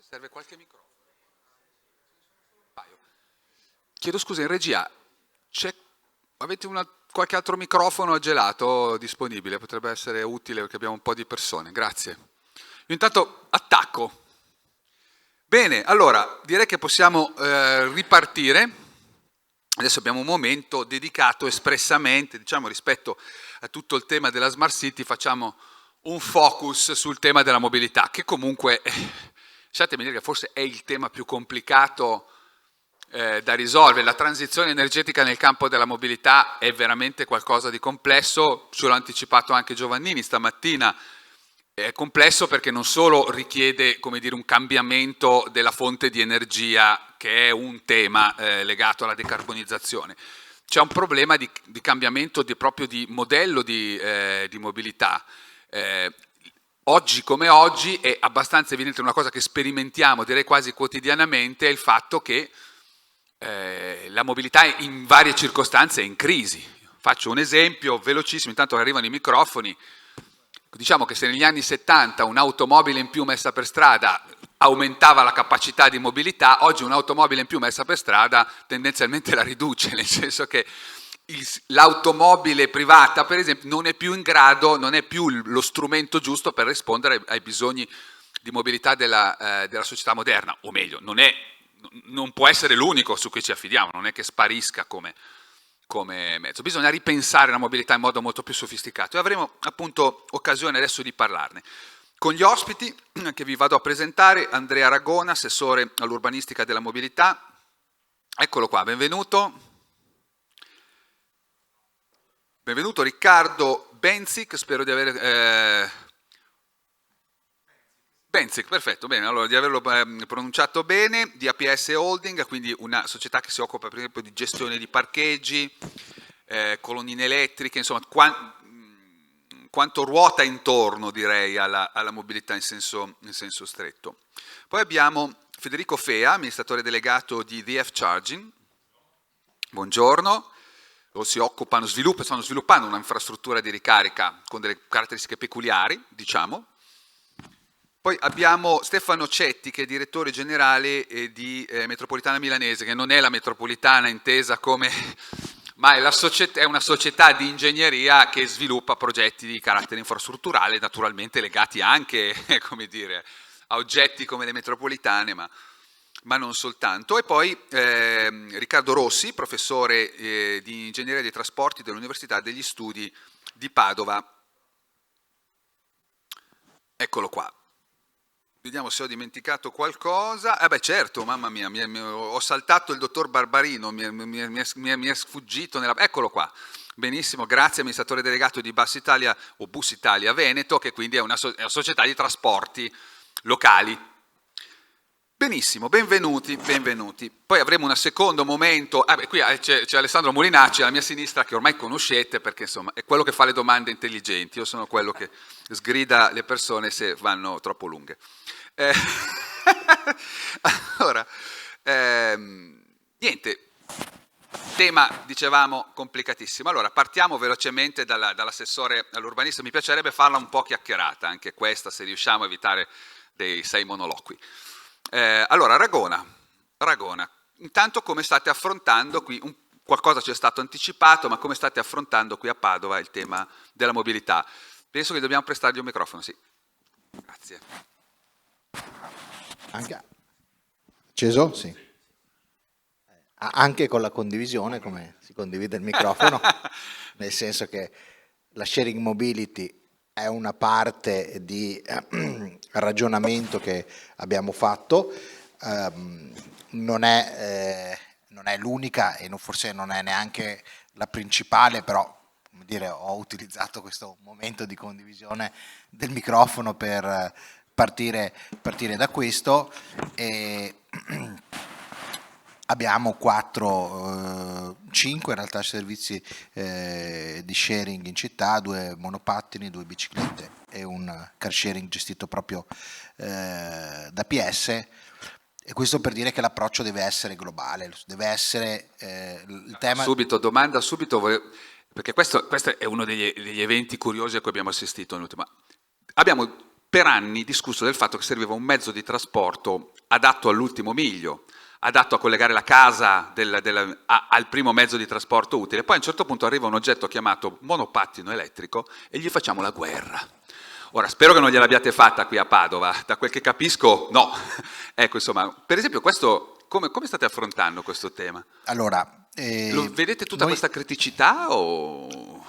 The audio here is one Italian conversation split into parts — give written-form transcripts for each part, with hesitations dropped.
Serve qualche microfono. Chiedo scusa, in regia, avete qualche altro microfono gelato disponibile? Potrebbe essere utile perché abbiamo un po' di persone. Grazie. Io intanto attacco. Bene, allora direi che possiamo ripartire. Adesso abbiamo un momento dedicato espressamente, diciamo, rispetto a tutto il tema della Smart City, facciamo un focus sul tema della mobilità, che comunque, lasciatemi dire che forse è il tema più complicato da risolvere. La transizione energetica nel campo della mobilità è veramente qualcosa di complesso, ce l'ha anticipato anche Giovannini stamattina. È complesso perché non solo richiede, come dire, un cambiamento della fonte di energia, che è un tema legato alla decarbonizzazione, c'è un problema di cambiamento proprio di modello di mobilità. Oggi come oggi è abbastanza evidente, una cosa che sperimentiamo, direi quasi quotidianamente, è il fatto che la mobilità in varie circostanze è in crisi. Faccio un esempio velocissimo, intanto arrivano i microfoni. Diciamo che se negli anni 70 un'automobile in più messa per strada aumentava la capacità di mobilità, oggi un'automobile in più messa per strada tendenzialmente la riduce, nel senso che l'automobile privata, per esempio, non è più in grado, non è più lo strumento giusto per rispondere ai bisogni di mobilità della società moderna, o meglio, non può essere l'unico su cui ci affidiamo, non è che sparisca come mezzo. Bisogna ripensare la mobilità in modo molto più sofisticato e avremo appunto occasione adesso di parlarne. Con gli ospiti che vi vado a presentare, Andrea Ragona, assessore all'urbanistica della mobilità. Eccolo qua, benvenuto. Benvenuto Riccardo Benzic, spero di avere... Benzic, perfetto, bene, allora di averlo pronunciato bene, di APS Holding, quindi una società che si occupa per esempio di gestione di parcheggi, colonnine elettriche, insomma quanto ruota intorno, direi, alla mobilità in senso stretto. Poi abbiamo Federico Fea, amministratore delegato di DF Charging. Buongiorno. Stanno sviluppando un'infrastruttura di ricarica con delle caratteristiche peculiari, diciamo. Poi abbiamo Stefano Cetti, che è direttore generale di Metropolitana Milanese, che non è la metropolitana intesa come... ma è una società di ingegneria che sviluppa progetti di carattere infrastrutturale, naturalmente legati anche, come dire, a oggetti come le metropolitane, ma non soltanto. E poi Riccardo Rossi, professore di ingegneria dei trasporti dell'Università degli Studi di Padova. Eccolo qua. Vediamo se ho dimenticato qualcosa. Beh certo, mamma mia, ho saltato il dottor Barbarino, mi è sfuggito. Eccolo qua. Benissimo, grazie, amministratore delegato di Bus Italia o Bus Italia Veneto, che quindi è una società di trasporti locali. Benissimo, benvenuti. Poi avremo un secondo momento. Qui c'è Alessandro Molinacci alla mia sinistra, che ormai conoscete perché insomma è quello che fa le domande intelligenti. Io sono quello che sgrida le persone se vanno troppo lunghe. Allora, niente, tema, dicevamo, complicatissimo. Allora, partiamo velocemente dall'assessore all'urbanismo. Mi piacerebbe farla un po' chiacchierata, anche questa, se riusciamo a evitare dei 6 monoloqui. Allora, Ragona, intanto come state affrontando qui, qualcosa ci è stato anticipato, ma come state affrontando qui a Padova il tema della mobilità? Penso che dobbiamo prestargli un microfono, sì. Grazie. Acceso? Sì. Anche con la condivisione, come si condivide il microfono, nel senso che la sharing mobility è una parte di ragionamento che abbiamo fatto, non è l'unica e forse non è neanche la principale, però come dire, ho utilizzato questo momento di condivisione del microfono per partire da questo. Abbiamo 5 in realtà servizi di sharing in città, 2 monopattini, 2 biciclette e un car sharing gestito proprio da PS, e questo per dire che l'approccio deve essere globale, deve essere il tema... Domanda subito, perché questo è uno degli eventi curiosi a cui abbiamo assistito nell'ultimo. Abbiamo per anni discusso del fatto che serviva un mezzo di trasporto adatto all'ultimo miglio, adatto a collegare la casa al primo mezzo di trasporto utile. Poi a un certo punto arriva un oggetto chiamato monopattino elettrico e gli facciamo la guerra. Ora, spero che non gliel'abbiate fatta qui a Padova, da quel che capisco no. Ecco, insomma, per esempio questo, come state affrontando questo tema? Allora, Vedete tutta questa criticità o...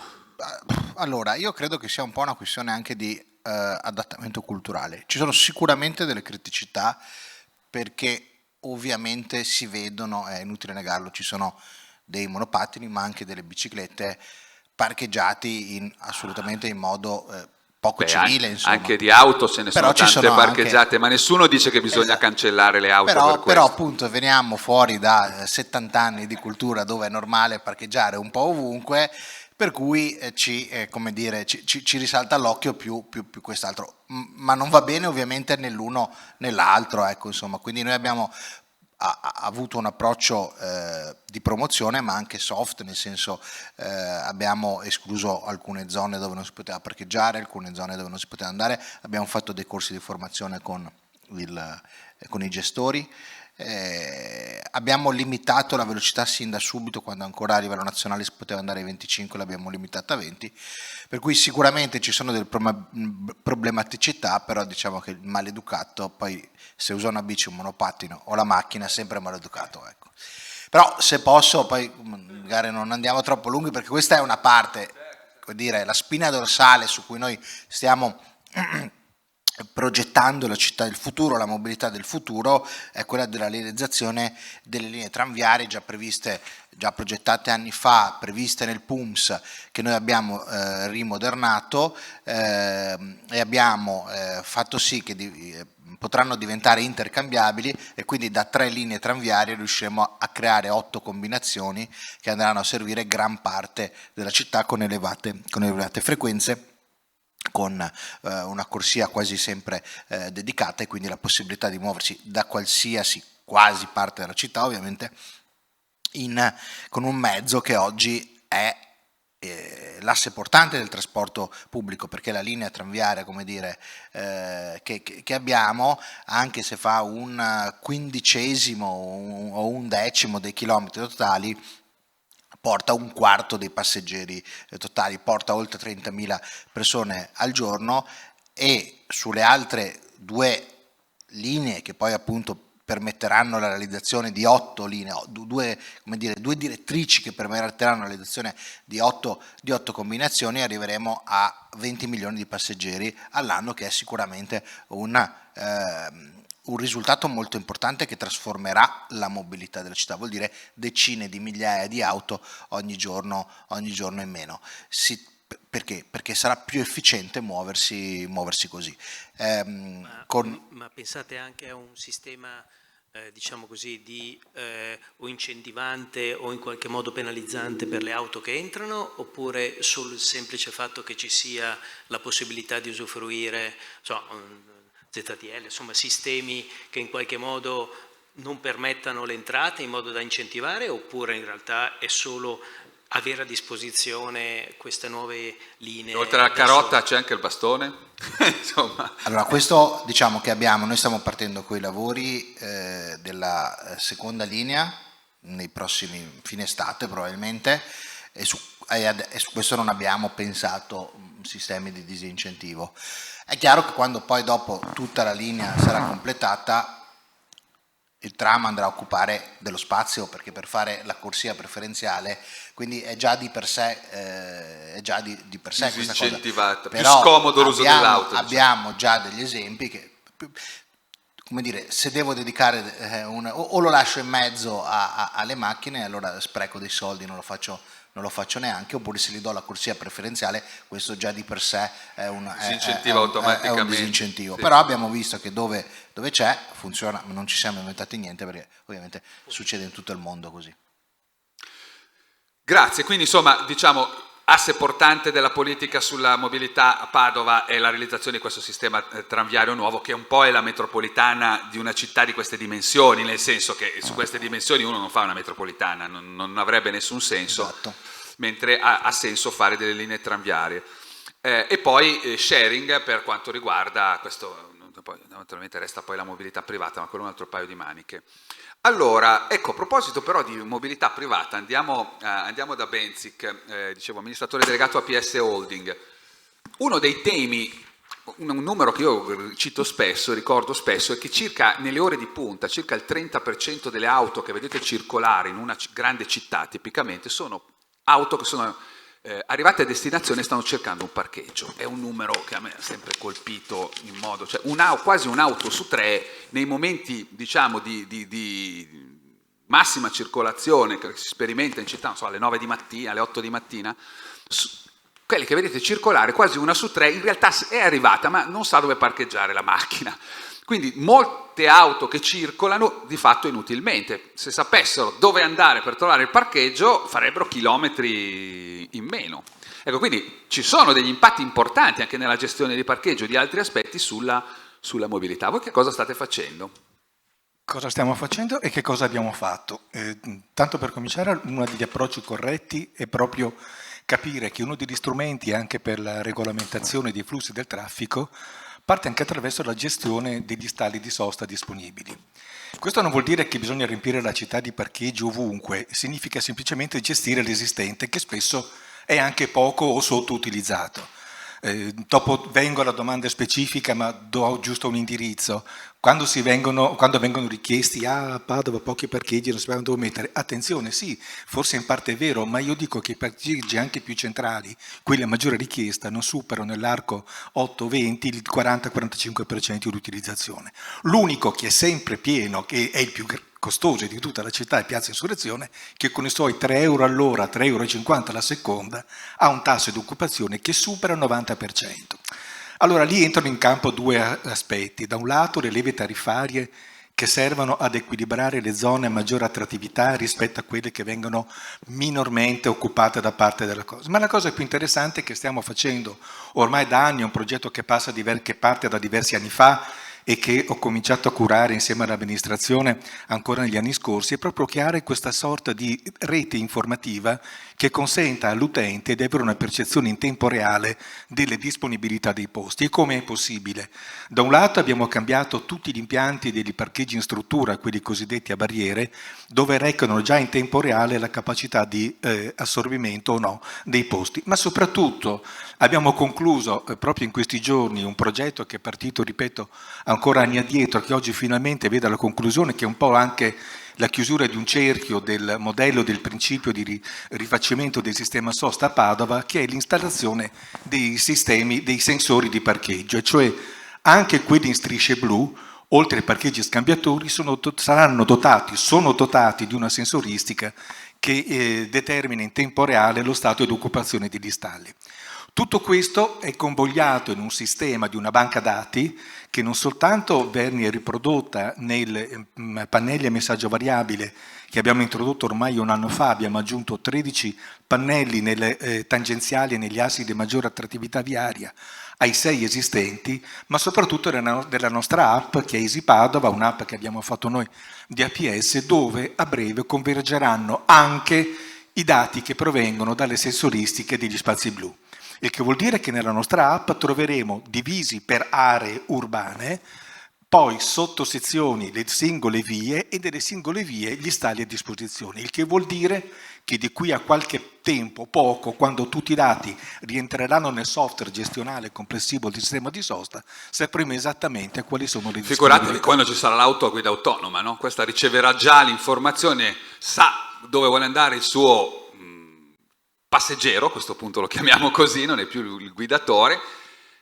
Allora, io credo che sia un po' una questione anche di adattamento culturale. Ci sono sicuramente delle criticità perché ovviamente si vedono, è inutile negarlo, ci sono dei monopattini ma anche delle biciclette parcheggiati assolutamente in modo poco civile, insomma. Anche di auto se ne Però sono ci tante sono parcheggiate, anche... ma nessuno dice che bisogna Esatto. cancellare le auto Però per questo. appunto veniamo fuori da 70 anni di cultura dove è normale parcheggiare un po' ovunque, per cui come dire, ci risalta all'occhio più quest'altro, ma non va bene ovviamente né l'uno né l'altro, ecco, insomma. Quindi noi abbiamo avuto un approccio di promozione ma anche soft, nel senso abbiamo escluso alcune zone dove non si poteva parcheggiare, alcune zone dove non si poteva andare, abbiamo fatto dei corsi di formazione con i gestori. Abbiamo limitato la velocità sin da subito, quando ancora a livello nazionale si poteva andare ai 25, l'abbiamo limitata a 20, per cui sicuramente ci sono delle problematicità, però diciamo che il maleducato poi se usa una bici, un monopattino o la macchina è sempre maleducato, ecco. Però se posso, poi magari non andiamo troppo lunghi perché questa è una parte, come dire, la spina dorsale su cui noi stiamo progettando la città del futuro, la mobilità del futuro, è quella della realizzazione delle linee tranviarie già previste, già progettate anni fa, previste nel PUMS, che noi abbiamo rimodernato e abbiamo fatto sì che potranno diventare intercambiabili, e quindi da 3 linee tranviarie riusciremo a creare 8 combinazioni che andranno a servire gran parte della città con elevate frequenze, con una corsia quasi sempre dedicata, e quindi la possibilità di muoversi da qualsiasi quasi parte della città, ovviamente con un mezzo che oggi è l'asse portante del trasporto pubblico, perché la linea tranviaria, come dire, che abbiamo, anche se fa un quindicesimo o un decimo dei chilometri totali, porta un quarto dei passeggeri totali, porta oltre 30.000 persone al giorno, e sulle altre 2 linee che poi appunto permetteranno la realizzazione di 8 linee, due direttrici che permetteranno la realizzazione di 8 combinazioni, arriveremo a 20 milioni di passeggeri all'anno, che è sicuramente un risultato molto importante che trasformerà la mobilità della città, vuol dire decine di migliaia di auto ogni giorno in meno. Perché? Perché sarà più efficiente muoversi così. Ma pensate anche a un sistema diciamo così, o incentivante o in qualche modo penalizzante per le auto che entrano, oppure sul semplice fatto che ci sia la possibilità di usufruire ZTL, insomma sistemi che in qualche modo non permettano le entrate in modo da incentivare, oppure in realtà è solo avere a disposizione queste nuove linee? Oltre alla carota c'è anche il bastone? Insomma. Allora, questo diciamo che noi stiamo partendo con i lavori della seconda linea nei prossimi fine estate probabilmente, e su questo non abbiamo pensato sistemi di disincentivo. È chiaro che quando poi dopo tutta la linea sarà completata, il tram andrà a occupare dello spazio, perché per fare la corsia preferenziale, quindi è già di per sé questa cosa. Più scomodo l'uso dell'auto. Abbiamo già degli esempi che, come dire, se devo dedicare o lo lascio in mezzo alle macchine, allora spreco dei soldi, non lo faccio neanche, oppure se gli do la corsia preferenziale, questo già di per sé è un disincentivo. Sì. Però abbiamo visto che dove c'è funziona, non ci siamo inventati niente, perché ovviamente succede in tutto il mondo così. Grazie, quindi insomma diciamo asse portante della politica sulla mobilità a Padova è la realizzazione di questo sistema tranviario nuovo, che un po' è la metropolitana di una città di queste dimensioni, nel senso che su queste dimensioni uno non fa una metropolitana, non avrebbe nessun senso, esatto. Mentre ha senso fare delle linee tranviarie. E poi sharing per quanto riguarda questo, poi, naturalmente resta poi la mobilità privata, ma quello è un altro paio di maniche. Allora, ecco, a proposito però di mobilità privata, andiamo da Benzik, dicevo, amministratore delegato a PS Holding. Uno dei temi, un numero che io cito spesso, ricordo spesso, è che circa nelle ore di punta, circa il 30% delle auto che vedete circolare in una grande città tipicamente sono auto che sono arrivate a destinazione e stanno cercando un parcheggio. È un numero che a me ha sempre colpito in modo, cioè quasi un'auto su 3 nei momenti, diciamo, di massima circolazione che si sperimenta in città, non so, alle 9 di mattina, alle 8 di mattina, quelli che vedete circolare, quasi una su 3, in realtà è arrivata, ma non sa dove parcheggiare la macchina. Quindi molte auto che circolano di fatto inutilmente. Se sapessero dove andare per trovare il parcheggio, farebbero chilometri in meno. Ecco, quindi ci sono degli impatti importanti anche nella gestione di parcheggio e di altri aspetti sulla mobilità. Voi che cosa state facendo? Cosa stiamo facendo e che cosa abbiamo fatto? Tanto per cominciare, uno degli approcci corretti è proprio capire che uno degli strumenti anche per la regolamentazione dei flussi del traffico parte anche attraverso la gestione degli stalli di sosta disponibili. Questo non vuol dire che bisogna riempire la città di parcheggi ovunque, significa semplicemente gestire l'esistente, che spesso è anche poco o sottoutilizzato. Dopo vengo alla domanda specifica, ma do giusto un indirizzo. Quando vengono richiesti a Padova pochi parcheggi, non sappiamo dove mettere. Attenzione, sì, forse in parte è vero, ma io dico che i parcheggi anche più centrali, quelli a maggiore richiesta, non superano nell'arco 8-20 il 40-45% di utilizzazione. L'unico che è sempre pieno, che è il più costoso di tutta la città è Piazza Insurrezione, che con i suoi 3 euro all'ora, 3,50 euro alla seconda, ha un tasso di occupazione che supera il 90%. Allora lì entrano in campo due aspetti. Da un lato le leve tariffarie che servono ad equilibrare le zone a maggiore attrattività rispetto a quelle che vengono minormente occupate da parte della cosa. Ma la cosa più interessante è che stiamo facendo ormai da anni, un progetto che parte da diversi anni fa e che ho cominciato a curare insieme all'amministrazione ancora negli anni scorsi, è proprio creare questa sorta di rete informativa che consenta all'utente di avere una percezione in tempo reale delle disponibilità dei posti. E come è possibile? Da un lato abbiamo cambiato tutti gli impianti degli parcheggi in struttura, quelli cosiddetti a barriere, dove recano già in tempo reale la capacità di assorbimento o no dei posti. Ma soprattutto abbiamo concluso proprio in questi giorni un progetto che è partito, ripeto, ancora anni addietro, che oggi finalmente vede la conclusione, che è un po' anche la chiusura di un cerchio del modello del principio di rifacimento del sistema sosta a Padova, che è l'installazione dei sistemi, dei sensori di parcheggio, cioè anche quelli in strisce blu, oltre ai parcheggi scambiatori, sono dotati di una sensoristica che determina in tempo reale lo stato di occupazione degli stalli. Tutto questo è convogliato in un sistema di una banca dati che non soltanto venne riprodotta nei pannelli a messaggio variabile che abbiamo introdotto ormai un anno fa, abbiamo aggiunto 13 pannelli nelle tangenziali e negli assi di maggiore attrattività viaria ai 6 esistenti, ma soprattutto della nostra app che è Easy Padova, un'app che abbiamo fatto noi di APS, dove a breve convergeranno anche i dati che provengono dalle sensoristiche degli spazi blu. Il che vuol dire che nella nostra app troveremo divisi per aree urbane, poi sottosezioni le singole vie e delle singole vie gli stalli a disposizione, il che vuol dire che di qui a qualche tempo, poco, quando tutti i dati rientreranno nel software gestionale complessivo del sistema di sosta, sapremo esattamente quali sono le disponibilità. Figuratevi quando ci sarà l'auto a guida autonoma, no? Questa riceverà già l'informazione, sa dove vuole andare il suo passeggero, a questo punto lo chiamiamo così, non è più il guidatore,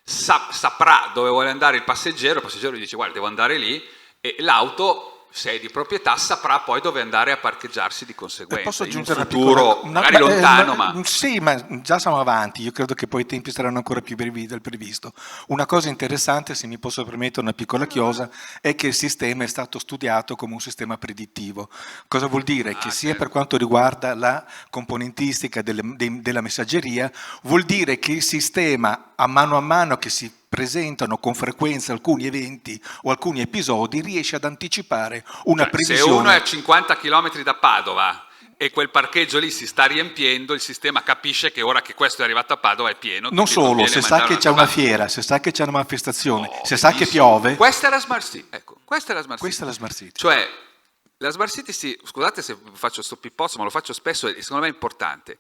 saprà dove vuole andare il passeggero gli dice guarda devo andare lì e l'auto, se è di proprietà, saprà poi dove andare a parcheggiarsi di conseguenza. Posso aggiungere in un futuro magari lontano, ma... Sì, ma già siamo avanti, io credo che poi i tempi saranno ancora più brevi del previsto. Una cosa interessante, se mi posso permettere una piccola chiosa, è che il sistema è stato studiato come un sistema predittivo. Cosa vuol dire? Che sia per quanto riguarda la componentistica della messaggeria, vuol dire che il sistema a mano che si presentano con frequenza alcuni eventi o alcuni episodi, riesce ad anticipare una previsione. Se uno è a 50 km da Padova e quel parcheggio lì si sta riempiendo, il sistema capisce che ora che questo è arrivato a Padova è pieno. Non solo, se sa che c'è una fiera, se sa che c'è una manifestazione, se sa che piove. Questa è la Smart City, ecco, questa è la Smart City. Questa è la Smart City. Cioè, la Smart City, scusate se faccio sto pippozzo, ma lo faccio spesso e secondo me è importante.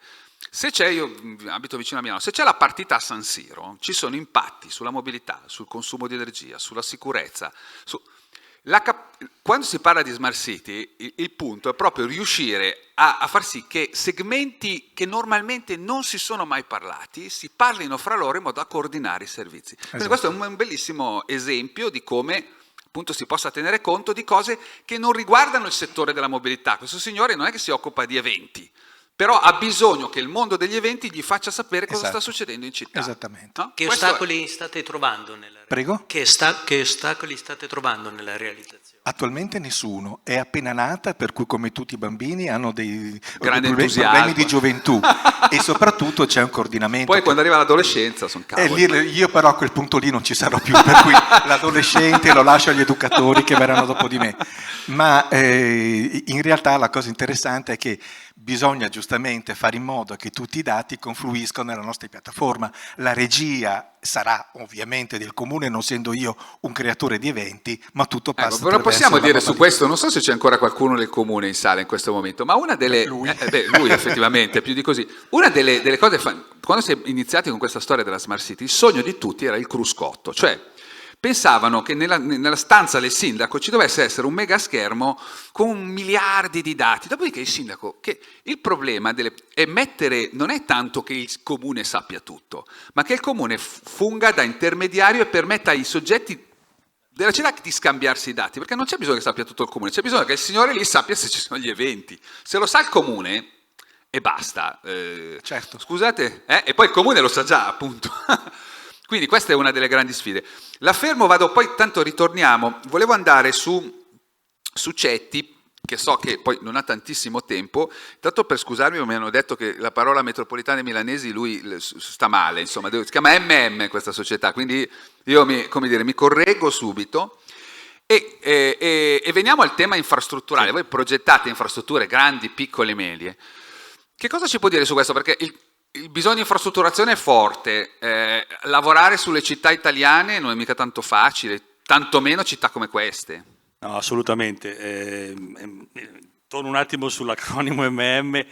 Se c'è, io abito vicino a Milano, se c'è la partita a San Siro, ci sono impatti sulla mobilità, sul consumo di energia, sulla sicurezza. Quando si parla di Smart City, il punto è proprio riuscire a far sì che segmenti che normalmente non si sono mai parlati si parlino fra loro in modo da coordinare i servizi. Quindi questo è un bellissimo esempio di come appunto si possa tenere conto di cose che non riguardano il settore della mobilità. Questo signore non è che si occupa di eventi, però ha bisogno che il mondo degli eventi gli faccia sapere cosa sta succedendo in città. Esattamente. No? Che ostacoli state trovando nella Prego? Che ostacoli state trovando nella realizzazione? Attualmente nessuno, è appena nata, per cui come tutti i bambini hanno dei entusiasmo. problemi di gioventù e soprattutto c'è un coordinamento. Poi quando arriva l'adolescenza sono cavoli. Io però a quel punto lì non ci sarò più, per cui l'adolescente lo lascio agli educatori che verranno dopo di me. Ma in realtà la cosa interessante è che bisogna giustamente fare in modo che tutti i dati confluiscano nella nostra piattaforma. La regia sarà ovviamente del comune, non essendo io un creatore di eventi, ma tutto passa però possiamo dire su questo, non so se c'è ancora qualcuno del comune in sala in questo momento, ma una delle... lui effettivamente, più di così. Una delle cose, quando si è iniziati con questa storia della Smart City, il sogno di tutti era il cruscotto, cioè pensavano che nella stanza del sindaco ci dovesse essere un mega schermo con miliardi di dati. Dopodiché il sindaco, che il problema è mettere, non è tanto che il comune sappia tutto, ma che il comune funga da intermediario e permetta ai soggetti della città di scambiarsi i dati, perché non c'è bisogno che sappia tutto il comune, c'è bisogno che il signore lì sappia se ci sono gli eventi. Se lo sa il comune e basta. Certo. Scusate, e poi il comune lo sa già, appunto. Quindi questa è una delle grandi sfide. La fermo, poi tanto ritorniamo, volevo andare su Cetti, che so che poi non ha tantissimo tempo, tanto per scusarmi mi hanno detto che la parola metropolitane milanesi lui sta male, insomma, si chiama MM questa società, quindi io mi correggo subito. E veniamo al tema infrastrutturale. Voi progettate infrastrutture grandi, piccole, medie. Che cosa ci può dire su questo? Perché il bisogno di infrastrutturazione è forte, lavorare sulle città italiane non è mica tanto facile, tantomeno città come queste. No, assolutamente. Torno un attimo sull'acronimo MM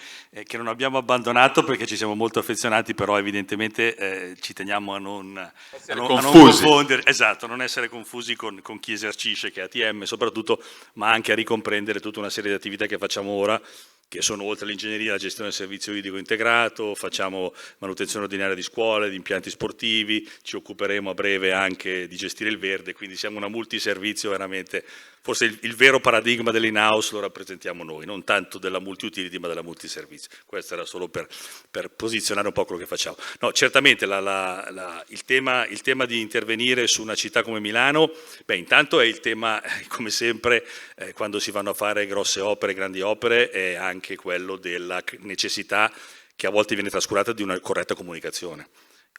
che non abbiamo abbandonato perché ci siamo molto affezionati, però evidentemente ci teniamo a non confondere, esatto, non essere confusi con chi esercisce, che è ATM soprattutto, ma anche a ricomprendere tutta una serie di attività che facciamo ora, che sono oltre all'ingegneria la gestione del servizio idrico integrato, facciamo manutenzione ordinaria di scuole, di impianti sportivi, ci occuperemo a breve anche di gestire il verde, quindi siamo una multiservizio veramente, forse il vero paradigma dell'in-house lo rappresentiamo noi, non tanto della multi-utility ma della multiservizio. Questo era solo per posizionare un po' quello che facciamo. No, certamente il tema di intervenire su una città come Milano, intanto è il tema, come sempre, quando si vanno a fare grosse opere, grandi opere, è anche quello della necessità che a volte viene trascurata di una corretta comunicazione.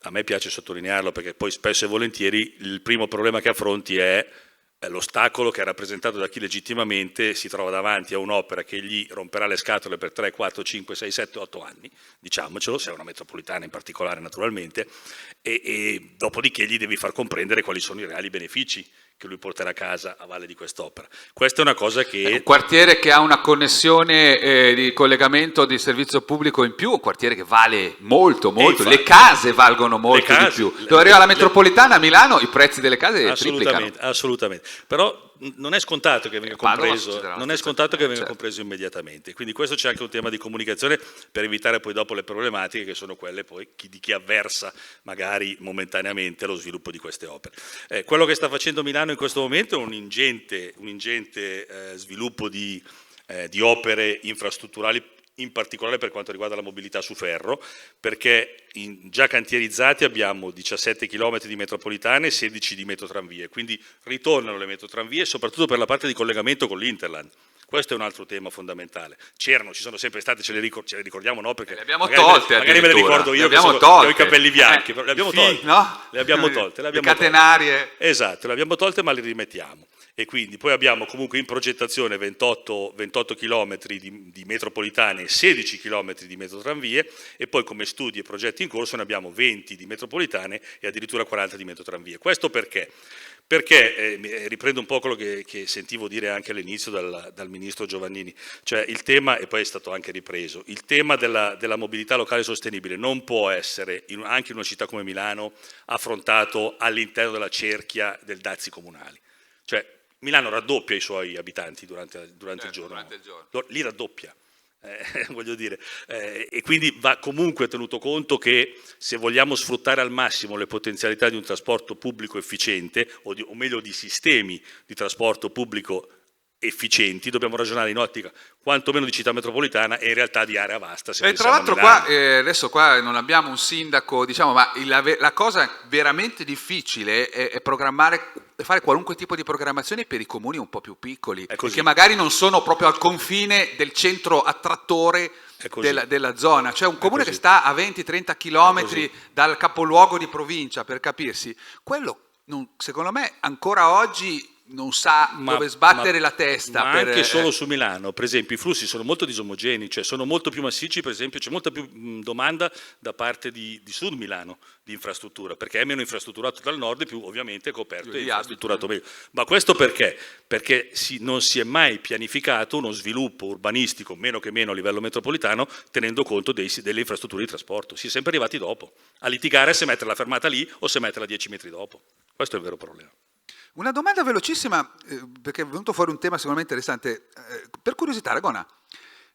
A me piace sottolinearlo perché poi spesso e volentieri il primo problema che affronti è l'ostacolo che è rappresentato da chi legittimamente si trova davanti a un'opera che gli romperà le scatole per 3, 4, 5, 6, 7, 8 anni, diciamocelo, se è una metropolitana in particolare naturalmente, e dopodiché gli devi far comprendere quali sono i reali benefici che lui porterà a casa a valle di quest'opera. Questa è una cosa che... Un quartiere che ha una connessione di collegamento di servizio pubblico in più, un quartiere che vale molto, molto, le case valgono molto di più. Dove arriva la metropolitana a Milano i prezzi delle case triplicano. Assolutamente, però non è scontato che venga compreso immediatamente, quindi questo c'è anche un tema di comunicazione per evitare poi dopo le problematiche che sono quelle poi di chi avversa magari momentaneamente lo sviluppo di queste opere. Quello che sta facendo Milano in questo momento è un ingente sviluppo di opere infrastrutturali, in particolare per quanto riguarda la mobilità su ferro, perché già cantierizzati abbiamo 17 km di metropolitane e 16 di metrotranvie, quindi ritornano le metrotranvie soprattutto per la parte di collegamento con l'Interland. Questo è un altro tema fondamentale. Ci sono sempre state, ce le ricordiamo, no? Perché le abbiamo magari, tolte magari me le addirittura. ricordo io Le abbiamo che ho tolte. i capelli bianchi, però le abbiamo tolte. No? Le abbiamo tolte. Le catenarie. Esatto, le abbiamo tolte ma le rimettiamo. E quindi poi abbiamo comunque in progettazione 28 km di metropolitane e 16 km di metrotranvie, e poi come studi e progetti in corso ne abbiamo 20 di metropolitane e addirittura 40 di metrotranvie. Questo perché? Perché riprendo un po' quello che sentivo dire anche all'inizio dal ministro Giovannini, cioè il tema, e poi è stato anche ripreso, il tema della mobilità locale sostenibile non può essere, anche in una città come Milano, affrontato all'interno della cerchia del dazi comunali. Cioè Milano raddoppia i suoi abitanti durante il giorno. Li raddoppia. Voglio dire, e quindi va comunque tenuto conto che se vogliamo sfruttare al massimo le potenzialità di un trasporto pubblico efficiente, o meglio di sistemi di trasporto pubblico efficienti, dobbiamo ragionare in ottica quantomeno di città metropolitana e in realtà di area vasta. E tra l'altro qua, adesso qua non abbiamo un sindaco, diciamo, ma la cosa veramente difficile è programmare, fare qualunque tipo di programmazione per i comuni un po' più piccoli, che magari non sono proprio al confine del centro attrattore della zona. Cioè un comune che sta a 20-30 chilometri dal capoluogo di provincia, per capirsi, quello secondo me ancora oggi non sa dove sbattere la testa. Ma anche solo su Milano, per esempio, i flussi sono molto disomogenei, cioè sono molto più massicci, per esempio c'è molta più domanda da parte di Sud Milano di infrastruttura, perché è meno infrastrutturato dal nord e più ovviamente coperto e infrastrutturato meglio. Ma questo perché? Perché non si è mai pianificato uno sviluppo urbanistico, meno che meno a livello metropolitano, tenendo conto delle infrastrutture di trasporto. Si è sempre arrivati dopo, a litigare se mettere la fermata lì o se metterla 10 metri dopo. Questo è il vero problema. Una domanda velocissima, perché è venuto fuori un tema sicuramente interessante. Per curiosità, Ragona,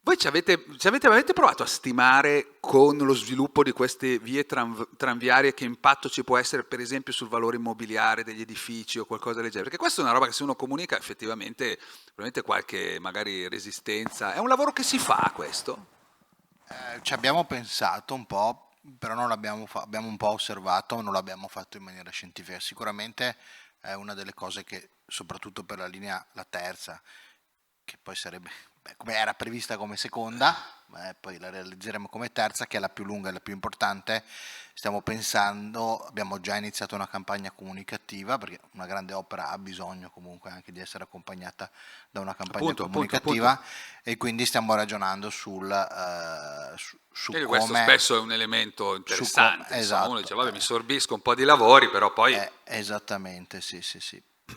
voi avete provato a stimare con lo sviluppo di queste vie tranviarie che impatto ci può essere, per esempio, sul valore immobiliare degli edifici o qualcosa del genere? Perché questa è una roba che se uno comunica effettivamente, probabilmente qualche magari resistenza. È un lavoro che si fa questo? Ci abbiamo pensato un po', però non abbiamo un po' osservato, ma non l'abbiamo fatto in maniera scientifica. Sicuramente è una delle cose che, soprattutto per la terza, che poi sarebbe, come era prevista come seconda, poi la realizzeremo come terza, che è la più lunga e la più importante. Stiamo pensando, abbiamo già iniziato una campagna comunicativa, perché una grande opera ha bisogno comunque anche di essere accompagnata da una campagna comunicativa, e quindi stiamo ragionando su come... Questo spesso è un elemento interessante. Esatto, uno dice, vabbè, mi sorbisco un po' di lavori, però poi... esattamente, sì.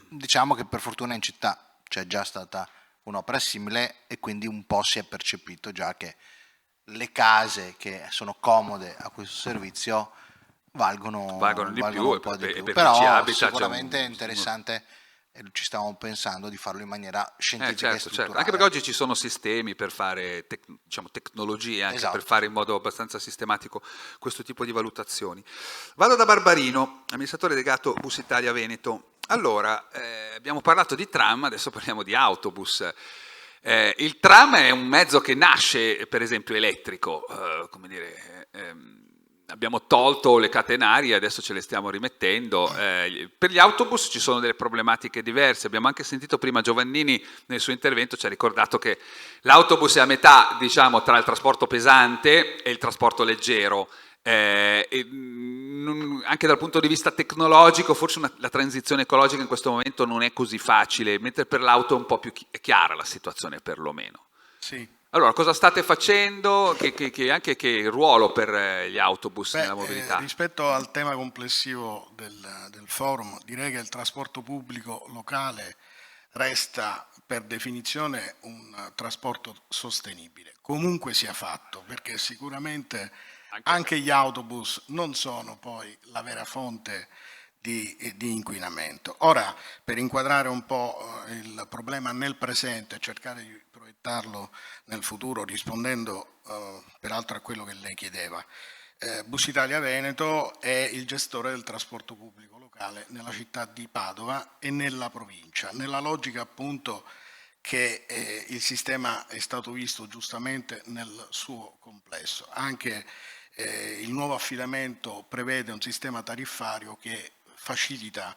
Diciamo che per fortuna in città c'è già stata un'opera simile e quindi un po' si è percepito già che le case che sono comode a questo servizio valgono di più, un po' di più. per Però chi ci abita sicuramente è interessante e ci stiamo pensando di farlo in maniera scientifica e strutturale. Certo. Anche perché oggi ci sono sistemi per fare tecnologie anche per fare in modo abbastanza sistematico questo tipo di valutazioni. Vado da Barbarino, amministratore delegato Bus Italia Veneto. Allora, abbiamo parlato di tram, adesso parliamo di autobus. Il tram è un mezzo che nasce, per esempio, elettrico, abbiamo tolto le catenarie, adesso ce le stiamo rimettendo. Per gli autobus ci sono delle problematiche diverse. Abbiamo anche sentito prima Giovannini nel suo intervento, ci ha ricordato che l'autobus è a metà, diciamo, tra il trasporto pesante e il trasporto leggero. Anche dal punto di vista tecnologico forse la transizione ecologica in questo momento non è così facile, mentre per l'auto è un po' più chiara la situazione perlomeno. Sì. Allora, cosa state facendo? Che ruolo per gli autobus nella mobilità? Rispetto al tema complessivo del forum, direi che il trasporto pubblico locale resta per definizione un trasporto sostenibile, comunque sia fatto, perché sicuramente anche gli autobus non sono poi la vera fonte di inquinamento. Ora, per inquadrare un po' il problema nel presente e cercare di proiettarlo nel futuro, rispondendo peraltro a quello che lei chiedeva, Bus Italia Veneto è il gestore del trasporto pubblico locale nella città di Padova e nella provincia, nella logica appunto che il sistema è stato visto giustamente nel suo complesso. Anche il nuovo affidamento prevede un sistema tariffario che facilita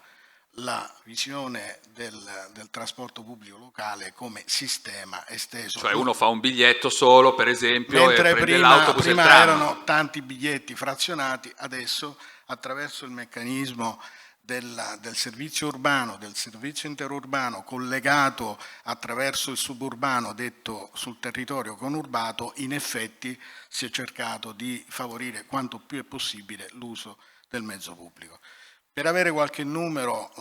la visione del trasporto pubblico locale come sistema esteso. Cioè uno fa un biglietto solo, per esempio, Mentre e prende l'autobus e il prima tram. erano tanti biglietti frazionati, adesso attraverso il meccanismo del servizio urbano, del servizio interurbano collegato attraverso il suburbano detto sul territorio conurbato, in effetti si è cercato di favorire quanto più è possibile l'uso del mezzo pubblico. Per avere qualche numero,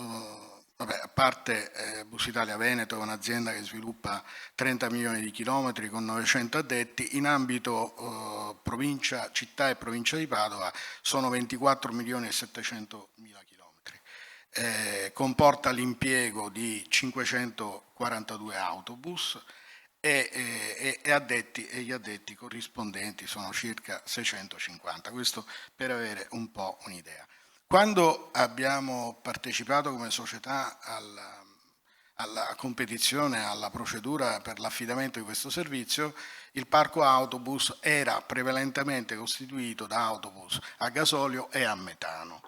a parte Bus Italia Veneto è un'azienda che sviluppa 30 milioni di chilometri con 900 addetti, in ambito provincia, città e provincia di Padova sono 24 milioni e 700 mila chilometri. Comporta l'impiego di 542 autobus e gli addetti corrispondenti sono circa 650, questo per avere un po' un'idea. Quando abbiamo partecipato come società alla competizione, alla procedura per l'affidamento di questo servizio, il parco autobus era prevalentemente costituito da autobus a gasolio e a metano.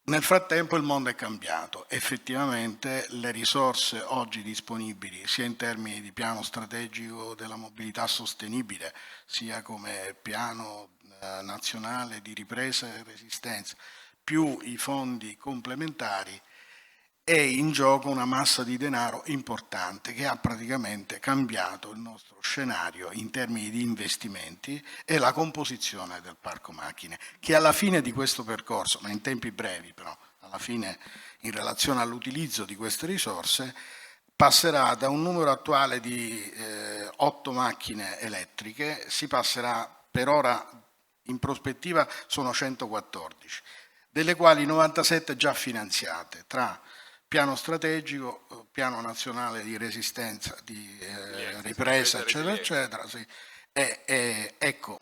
Nel frattempo il mondo è cambiato, effettivamente le risorse oggi disponibili sia in termini di piano strategico della mobilità sostenibile sia come piano nazionale di ripresa e resistenza più i fondi complementari è in gioco una massa di denaro importante che ha praticamente cambiato il nostro scenario in termini di investimenti e la composizione del parco macchine, che alla fine di questo percorso, ma in tempi brevi però, alla fine in relazione all'utilizzo di queste risorse, passerà da un numero attuale di 8 macchine elettriche, si passerà per ora in prospettiva sono 114, delle quali 97 già finanziate tra piano strategico, piano nazionale di resistenza, di ripresa, eccetera, eccetera. Sì. Ecco,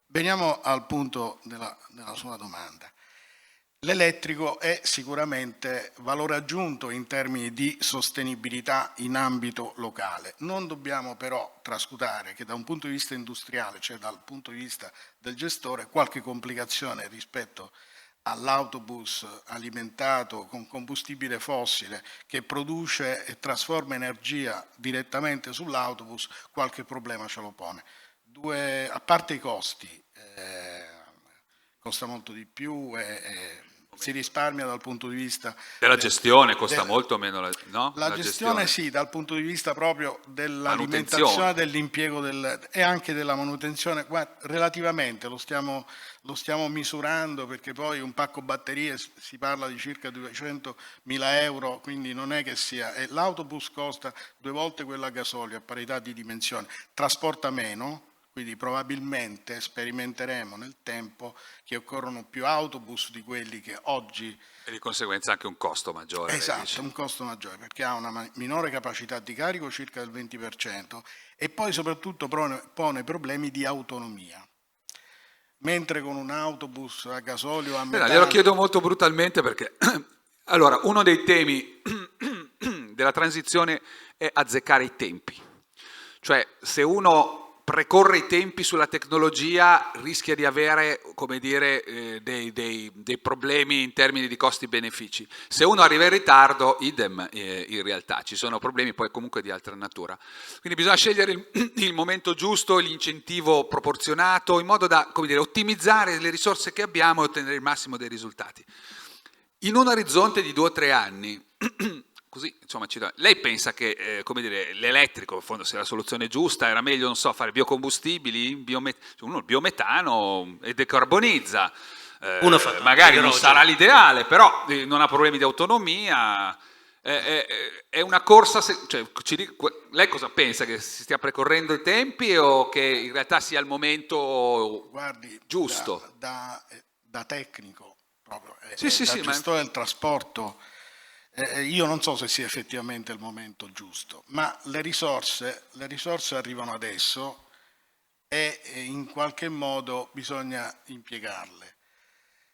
veniamo al punto della sua domanda. L'elettrico è sicuramente valore aggiunto in termini di sostenibilità in ambito locale. Non dobbiamo però trascurare che da un punto di vista industriale, cioè dal punto di vista del gestore, qualche complicazione rispetto all'autobus alimentato con combustibile fossile che produce e trasforma energia direttamente sull'autobus, qualche problema ce lo pone. A parte i costi, costa molto di più e si risparmia dal punto di vista della gestione, costa molto meno, no? La gestione sì, dal punto di vista proprio dell'alimentazione, dell'impiego e anche della manutenzione. Guarda, relativamente lo stiamo misurando, perché poi un pacco batterie si parla di circa 200.000 euro, quindi non è che sia. L'autobus costa 2 volte quello a gasolio a parità di dimensione, trasporta meno. Quindi probabilmente sperimenteremo nel tempo che occorrono più autobus di quelli che oggi... E di conseguenza anche un costo maggiore. Esatto, un costo maggiore, perché ha una minore capacità di carico, circa del 20%, e poi soprattutto pone problemi di autonomia. Mentre con un autobus a gasolio a metano... Glielo chiedo molto brutalmente perché... Allora, uno dei temi della transizione è azzeccare i tempi. Cioè, se uno precorre i tempi sulla tecnologia rischia di avere, come dire, dei problemi in termini di costi-benefici. Se uno arriva in ritardo, idem in realtà, ci sono problemi poi comunque di altra natura. Quindi bisogna scegliere il momento giusto, l'incentivo proporzionato, in modo da, come dire, ottimizzare le risorse che abbiamo e ottenere il massimo dei risultati. In un orizzonte di 2 o 3 anni, così, insomma, lei pensa che come dire, l'elettrico, in fondo, sia la soluzione giusta? Era meglio, non so, fare biocombustibili, uno il biometano e decarbonizza. Magari non sarà l'ideale, però non ha problemi di autonomia. È una corsa, cioè, lei cosa pensa? Che si stia precorrendo i tempi o che in realtà sia il momento giusto? Da tecnico, proprio, sì, da gestore del trasporto, io non so se sia effettivamente il momento giusto, ma le risorse arrivano adesso e in qualche modo bisogna impiegarle.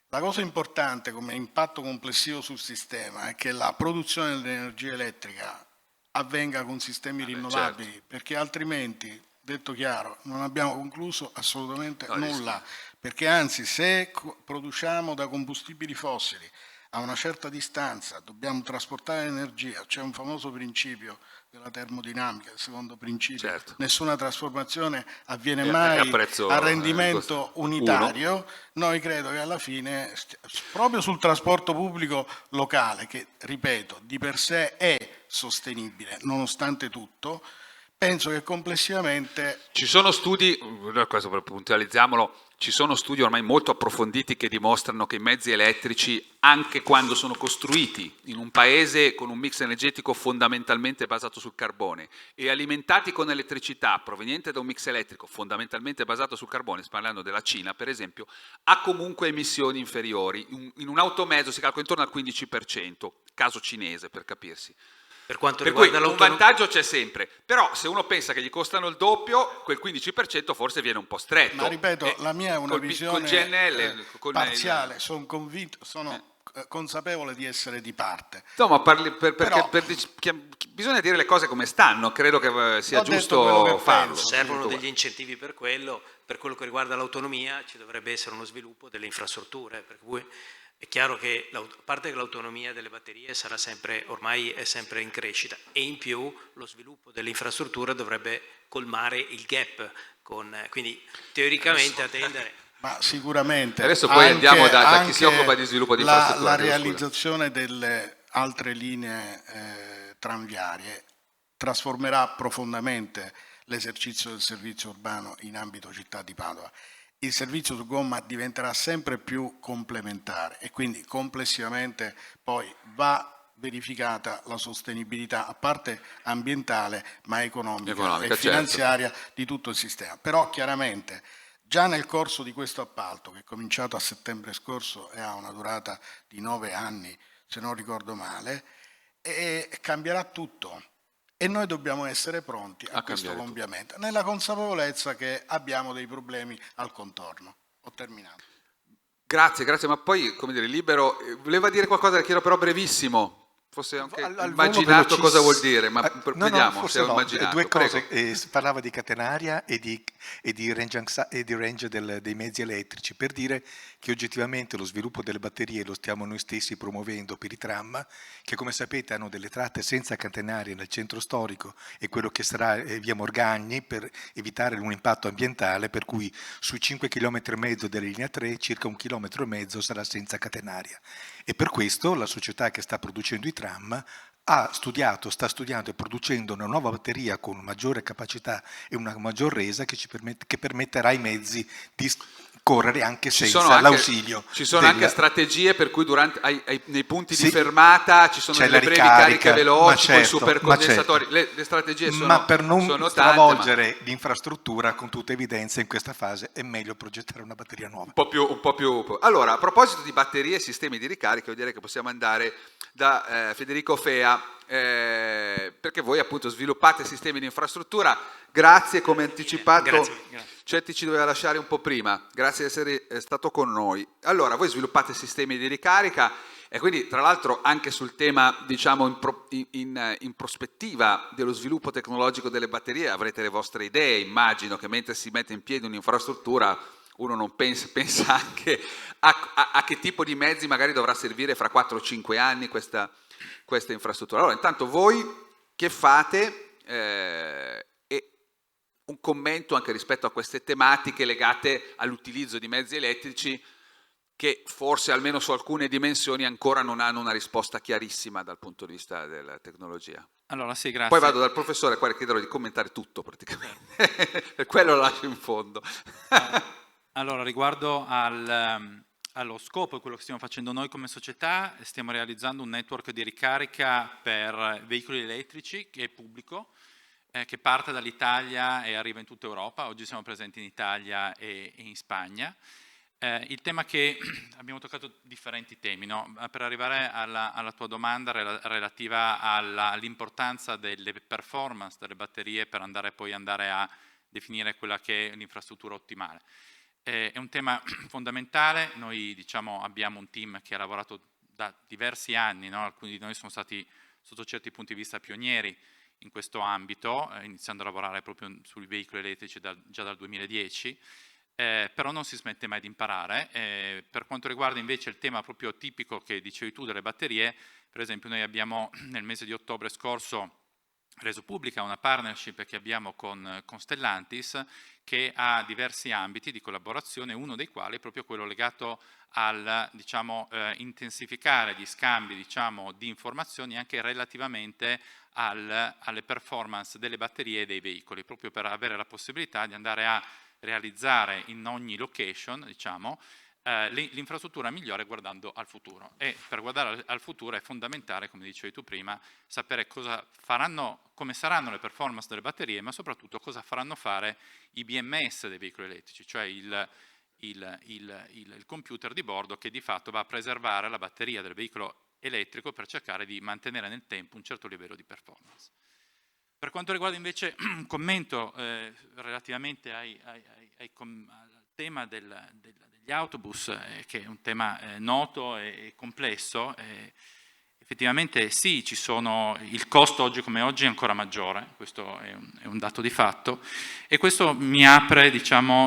La cosa importante come impatto complessivo sul sistema è che la produzione dell'energia elettrica avvenga con sistemi rinnovabili, certo. Perché altrimenti, detto chiaro, non abbiamo concluso assolutamente nulla, perché anzi se produciamo da combustibili fossili a una certa distanza dobbiamo trasportare l'energia, c'è un famoso principio della termodinamica, il secondo principio, Certo. nessuna trasformazione avviene E mai a prezzo, a rendimento uno. unitario. Noi credo che alla fine, proprio sul trasporto pubblico locale, che ripeto, di per sé è sostenibile, nonostante tutto, penso che complessivamente Ci sono studi, questo puntualizziamolo, ci sono studi ormai molto approfonditi che dimostrano che i mezzi elettrici, anche quando sono costruiti in un paese con un mix energetico fondamentalmente basato sul carbone e alimentati con elettricità proveniente da un mix elettrico fondamentalmente basato sul carbone, parlando della Cina per esempio, ha comunque emissioni inferiori. In un automezzo si calcola intorno al 15%, caso cinese per capirsi. Per quanto Per cui riguarda un vantaggio c'è sempre, però se uno pensa che gli costano il doppio, quel 15% forse viene un po' stretto. ma ripeto, la mia è una visione col GNL, con parziale, sono convinto, sono consapevole di essere di parte. No, ma Però- bisogna dire le cose come stanno, credo che sia Ho detto giusto quello che farlo. penso. servono degli incentivi per quello. Per quello che riguarda l'autonomia ci dovrebbe essere uno sviluppo delle infrastrutture, per cui è chiaro che a parte che l'autonomia delle batterie sarà sempre, ormai è sempre in crescita, e in più lo sviluppo delle infrastrutture dovrebbe colmare il gap, quindi teoricamente attendere. Ma sicuramente Adesso poi andiamo da chi si anche occupa di sviluppo di la infrastrutture. Scusa. realizzazione delle altre linee tranviarie trasformerà profondamente l'esercizio del servizio urbano in ambito città di Padova. Il servizio su gomma diventerà sempre più complementare e quindi complessivamente poi va verificata la sostenibilità, a parte ambientale, ma economica e certo. finanziaria di tutto il sistema. Però chiaramente già nel corso di questo appalto, che è cominciato a settembre scorso e ha una durata di 9 anni, se non ricordo male, cambierà tutto. E noi dobbiamo essere pronti a questo cambiare cambiamento, nella consapevolezza che abbiamo dei problemi al contorno. Ho terminato. Grazie, ma poi, come dire, Libero, voleva dire qualcosa, chiedo però brevissimo. Forse anche Al volo immaginato cosa vuol velocissimo. dire, ma No, vediamo forse se ho no. immaginato. Due cose, Prego. si parlava di catenaria e di range dei mezzi elettrici, per dire che oggettivamente lo sviluppo delle batterie lo stiamo noi stessi promuovendo per i tram, che come sapete hanno delle tratte senza catenarie nel centro storico e quello che sarà via Morgagni per evitare un impatto ambientale, per cui sui 5,5 km della linea 3 circa 1,5 km sarà senza catenaria. E per questo la società che sta producendo i tram sta studiando e producendo una nuova batteria con maggiore capacità e una maggior resa che permetterà ai mezzi di correre anche senza l'ausilio. Ci sono anche strategie per cui nei punti Sì, di fermata ci sono c'è delle la brevi ricarica, cariche veloci, ma con certo, i supercondensatori. ma certo. Le strategie sono Ma per non sono tante, stravolgere l'infrastruttura, con tutta evidenza in questa fase è meglio progettare una batteria nuova. un po' più. Allora, a proposito di batterie e sistemi di ricarica, io direi che possiamo andare da Federico Fea, perché voi appunto sviluppate sistemi di infrastruttura. Grazie, come anticipato. Grazie. Cetti ci doveva lasciare un po' prima, grazie di essere stato con noi. Allora, voi sviluppate sistemi di ricarica e quindi tra l'altro anche sul tema, diciamo, in prospettiva dello sviluppo tecnologico delle batterie avrete le vostre idee. Immagino che mentre si mette in piedi un'infrastruttura uno non pensa anche a che tipo di mezzi magari dovrà servire fra 4 o 5 anni questa infrastruttura. Allora, intanto voi che fate e un commento anche rispetto a queste tematiche legate all'utilizzo di mezzi elettrici che forse almeno su alcune dimensioni ancora non hanno una risposta chiarissima dal punto di vista della tecnologia. Allora, sì, grazie. Poi vado dal professore a chiederò di commentare tutto praticamente, per quello lo lascio in fondo. Allora, riguardo allo scopo e quello che stiamo facendo noi come società, stiamo realizzando un network di ricarica per veicoli elettrici che è pubblico, che parte dall'Italia e arriva in tutta Europa. Oggi siamo presenti in Italia e in Spagna. Il tema che abbiamo toccato differenti temi, no? Per arrivare alla tua domanda relativa all'importanza delle performance delle batterie per andare a definire quella che è l'infrastruttura ottimale. È un tema fondamentale. Noi abbiamo un team che ha lavorato da diversi anni, no? Alcuni di noi sono stati sotto certi punti di vista pionieri in questo ambito, iniziando a lavorare proprio sui veicoli elettrici già dal 2010. però non si smette mai di imparare. Per quanto riguarda invece il tema proprio tipico che dicevi tu delle batterie, per esempio noi abbiamo nel mese di ottobre scorso reso pubblica una partnership che abbiamo con Stellantis, che ha diversi ambiti di collaborazione, uno dei quali è proprio quello legato al intensificare gli scambi di informazioni anche relativamente alle performance delle batterie e dei veicoli, proprio per avere la possibilità di andare a realizzare in ogni location l'infrastruttura migliore guardando al futuro. E per guardare al futuro è fondamentale, come dicevi tu prima, sapere come saranno le performance delle batterie, ma soprattutto cosa faranno fare i BMS dei veicoli elettrici, cioè il computer di bordo che di fatto va a preservare la batteria del veicolo elettrico per cercare di mantenere nel tempo un certo livello di performance. Per quanto riguarda invece un commento relativamente al tema degli autobus, che è un tema noto e complesso, effettivamente sì, il costo oggi come oggi è ancora maggiore, questo è un dato di fatto, e questo mi apre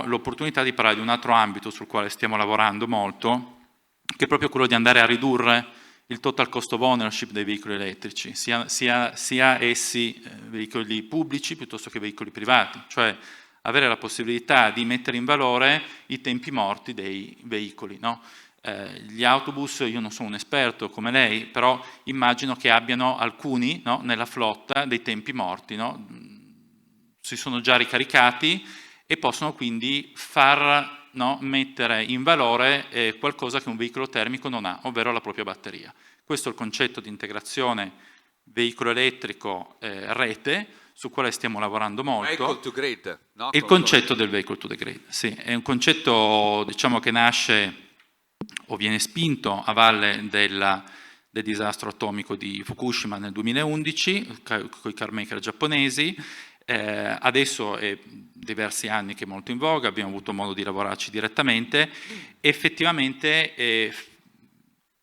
l'opportunità di parlare di un altro ambito sul quale stiamo lavorando molto, che è proprio quello di andare a ridurre il total cost of ownership dei veicoli elettrici, sia essi veicoli pubblici piuttosto che veicoli privati, cioè avere la possibilità di mettere in valore i tempi morti dei veicoli, no? Gli autobus, io non sono un esperto come lei, però immagino che abbiano alcuni, no, nella flotta dei tempi morti, no? Si sono già ricaricati e possono quindi mettere in valore qualcosa che un veicolo termico non ha, ovvero la propria batteria. Questo è il concetto di integrazione veicolo elettrico rete, su quale stiamo lavorando molto. Vehicle to grid, no? Il concetto del vehicle to the grid, sì, è un concetto che nasce o viene spinto a valle del disastro atomico di Fukushima nel 2011 con i car maker giapponesi. Adesso è diversi anni che è molto in voga, abbiamo avuto modo di lavorarci direttamente. Effettivamente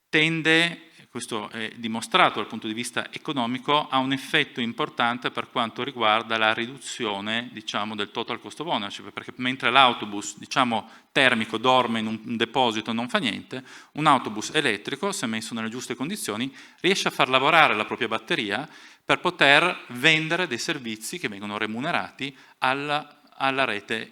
tende, questo è dimostrato dal punto di vista economico, ha un effetto importante per quanto riguarda la riduzione del total cost of ownership, perché mentre l'autobus termico dorme in un deposito e non fa niente, un autobus elettrico, se messo nelle giuste condizioni, riesce a far lavorare la propria batteria per poter vendere dei servizi che vengono remunerati alla rete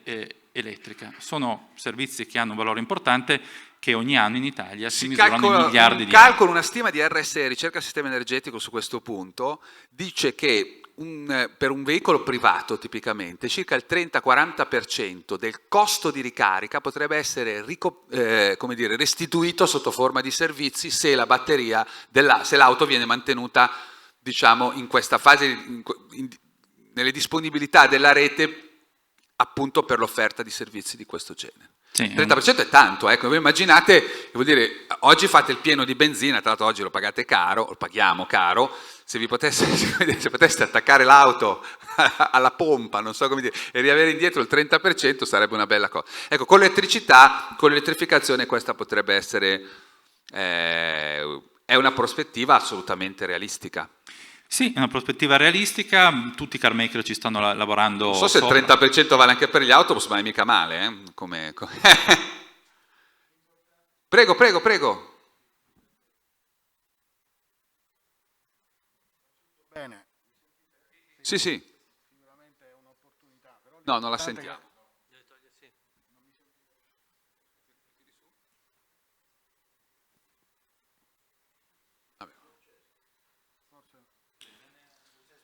elettrica. Sono servizi che hanno un valore importante, che ogni anno in Italia si misurano in miliardi di euro. Una stima di RSE, Ricerca Sistema Energetico, su questo punto, dice che per un veicolo privato tipicamente circa il 30-40% del costo di ricarica potrebbe essere restituito sotto forma di servizi se la batteria se l'auto viene mantenuta in questa fase, nelle disponibilità della rete, appunto per l'offerta di servizi di questo genere. Sì, il 30% è tanto, ecco. Voi immaginate, vuol dire, oggi fate il pieno di benzina, tra l'altro oggi lo pagate caro, lo paghiamo caro, se poteste attaccare l'auto alla pompa, non so come dire, e riavere indietro il 30% sarebbe una bella cosa. Ecco, con l'elettricità, con l'elettrificazione questa potrebbe essere, è una prospettiva assolutamente realistica. Sì, è una prospettiva realistica, tutti i car maker ci stanno lavorando. Non so se il 30% vale anche per gli autobus, ma è mica male. Prego. Bene. Sì. Sicuramente è un'opportunità. No, non la sentiamo.